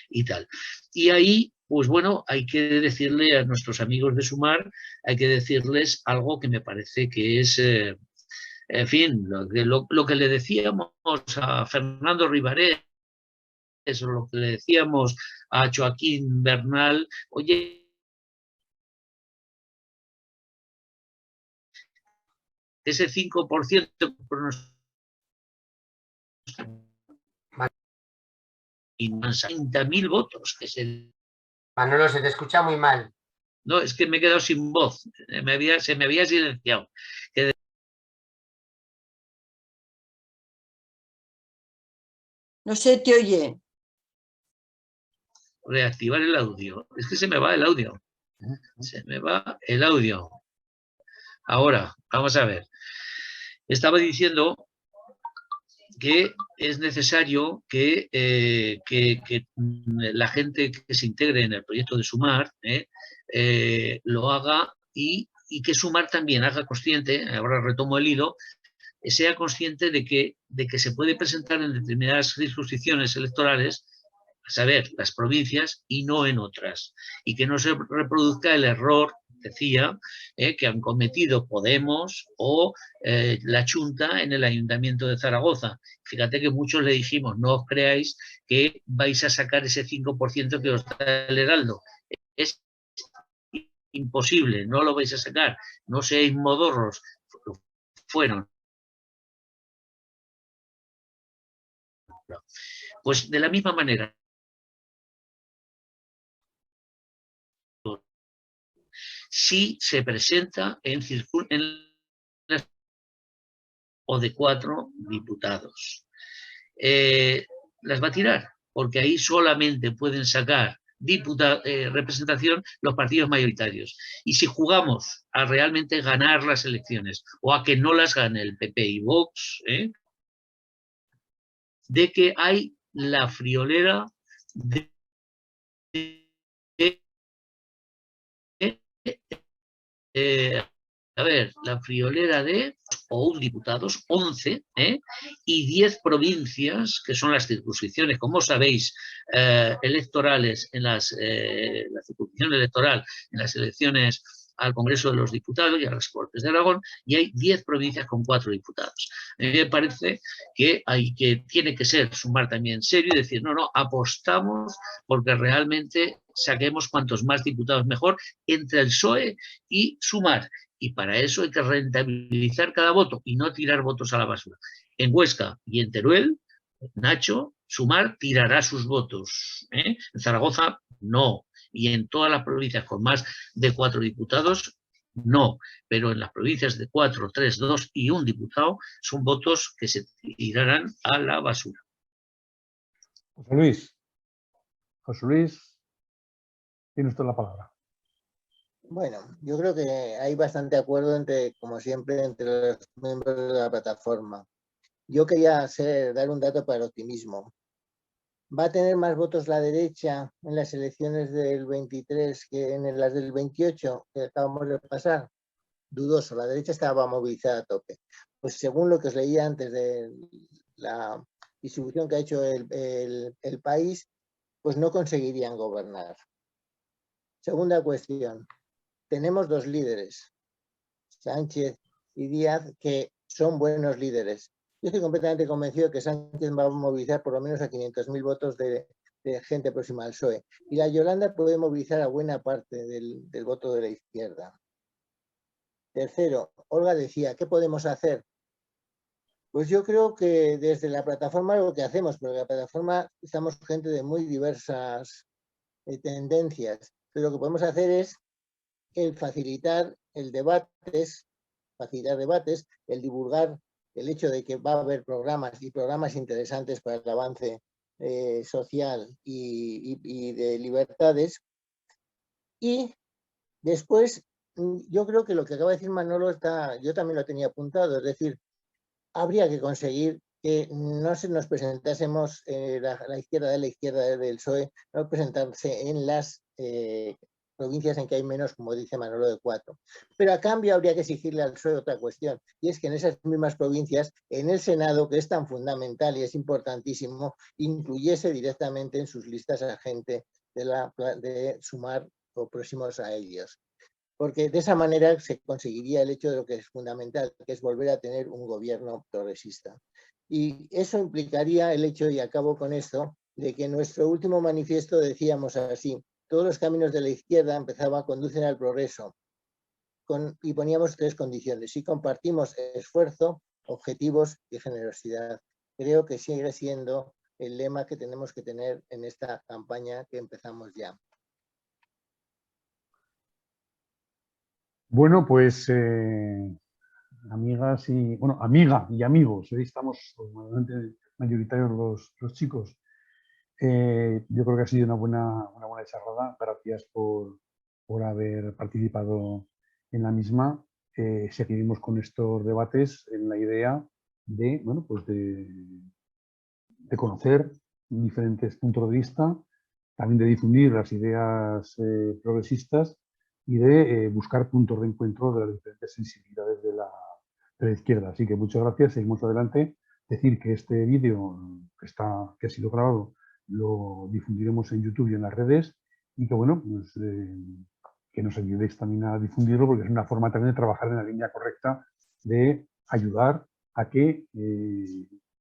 y tal. Y ahí, pues bueno, hay que decirle a nuestros amigos de Sumar, hay que decirles algo que me parece que es... en fin, lo que le decíamos a Fernando Ribaré, eso es lo que le decíamos a Joaquín Bernal, oye, ese 5% por nuestro... y 30.000 votos. Que se... Manolo, se te escucha muy mal. No, es que me he quedado sin voz, se me había silenciado. No se te oye. Reactivar el audio. Es que se me va el audio. Se me va el audio. Ahora, vamos a ver. Estaba diciendo que es necesario que la gente que se integre en el proyecto de Sumar lo haga y que Sumar también haga consciente, ahora retomo el hilo, sea consciente de que se puede presentar en determinadas circunscripciones electorales, a saber, las provincias, y no en otras. Y que no se reproduzca el error, decía, que han cometido Podemos o la Chunta en el Ayuntamiento de Zaragoza. Fíjate que muchos le dijimos, no os creáis que vais a sacar ese 5% que os da el Heraldo. Es imposible, no lo vais a sacar. No seáis modorros. Fueron. Pues de la misma manera, si se presenta en o de 4 diputados. Las va a tirar, porque ahí solamente pueden sacar representación los partidos mayoritarios. Y si jugamos a realmente ganar las elecciones o a que no las gane el PP y Vox, de que hay la friolera de la friolera de o diputados, 11, y 10 provincias, que son las circunscripciones, como sabéis, electorales, en la circunscripción electoral, en las elecciones al Congreso de los Diputados y a las Cortes de Aragón, y hay 10 provincias con 4 diputados. A mí me parece que tiene que ser Sumar también serio y decir, no, apostamos porque realmente saquemos cuantos más diputados mejor entre el PSOE y Sumar. Y para eso hay que rentabilizar cada voto y no tirar votos a la basura. En Huesca y en Teruel, Nacho, Sumar tirará sus votos. En Zaragoza, no. Y en todas las provincias con más de 4 diputados, no. Pero en las provincias de 4, 3, 2 y 1 diputado, son votos que se tirarán a la basura. José Luis, tiene usted la palabra. Bueno, yo creo que hay bastante acuerdo como siempre, entre los miembros de la plataforma. Yo quería dar un dato para el optimismo. ¿Va a tener más votos la derecha en las elecciones del 23 que en las del 28 que acabamos de pasar? Dudoso, la derecha estaba movilizada a tope. Pues según lo que os leía antes de la distribución que ha hecho el país, pues no conseguirían gobernar. Segunda cuestión, tenemos dos líderes, Sánchez y Díaz, que son buenos líderes. Yo estoy completamente convencido de que Sánchez va a movilizar por lo menos a 500.000 votos de gente próxima al PSOE. Y la Yolanda puede movilizar a buena parte del voto de la izquierda. Tercero, Olga decía, ¿qué podemos hacer? Pues yo creo que desde la plataforma lo que hacemos, porque en la plataforma estamos gente de muy diversas tendencias, pero lo que podemos hacer es el facilitar debates, el divulgar el hecho de que va a haber programas y programas interesantes para el avance social y de libertades. Y después, yo creo que lo que acaba de decir Manolo yo también lo tenía apuntado, es decir, habría que conseguir que no se nos presentásemos la izquierda del PSOE, no presentarse en las provincias en que hay menos, como dice Manolo, de 4. Pero a cambio habría que exigirle al PSOE otra cuestión, y es que en esas mismas provincias, en el Senado, que es tan fundamental y es importantísimo, incluyese directamente en sus listas a gente de Sumar o próximos a ellos. Porque de esa manera se conseguiría el hecho de lo que es fundamental, que es volver a tener un gobierno progresista. Y eso implicaría el hecho, y acabo con esto, de que en nuestro último manifiesto decíamos así: todos los caminos de la izquierda conducen al progreso, y poníamos 3 condiciones: si compartimos esfuerzo, objetivos y generosidad. Creo que sigue siendo el lema que tenemos que tener en esta campaña que empezamos ya. Bueno, pues amigas y, bueno, amiga y amigos, hoy estamos mayoritarios los chicos. Yo creo que ha sido una buena charlada. Gracias por haber participado en la misma. Seguiremos con estos debates en la idea de, bueno, pues de conocer diferentes puntos de vista, también de difundir las ideas progresistas y de buscar puntos de encuentro de las diferentes sensibilidades de la izquierda. Así que muchas gracias, seguimos adelante. Decir que este vídeo que ha sido grabado lo difundiremos en YouTube y en las redes, y que bueno, pues, que nos ayudéis también a difundirlo, porque es una forma también de trabajar en la línea correcta de ayudar a que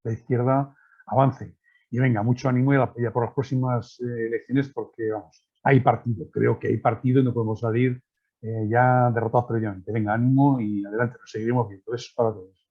la izquierda avance. Y venga, mucho ánimo ya por las próximas elecciones, porque vamos, hay partido, creo que hay partido y no podemos salir ya derrotados previamente. Venga, ánimo y adelante, nos seguiremos viendo. Eso para todos.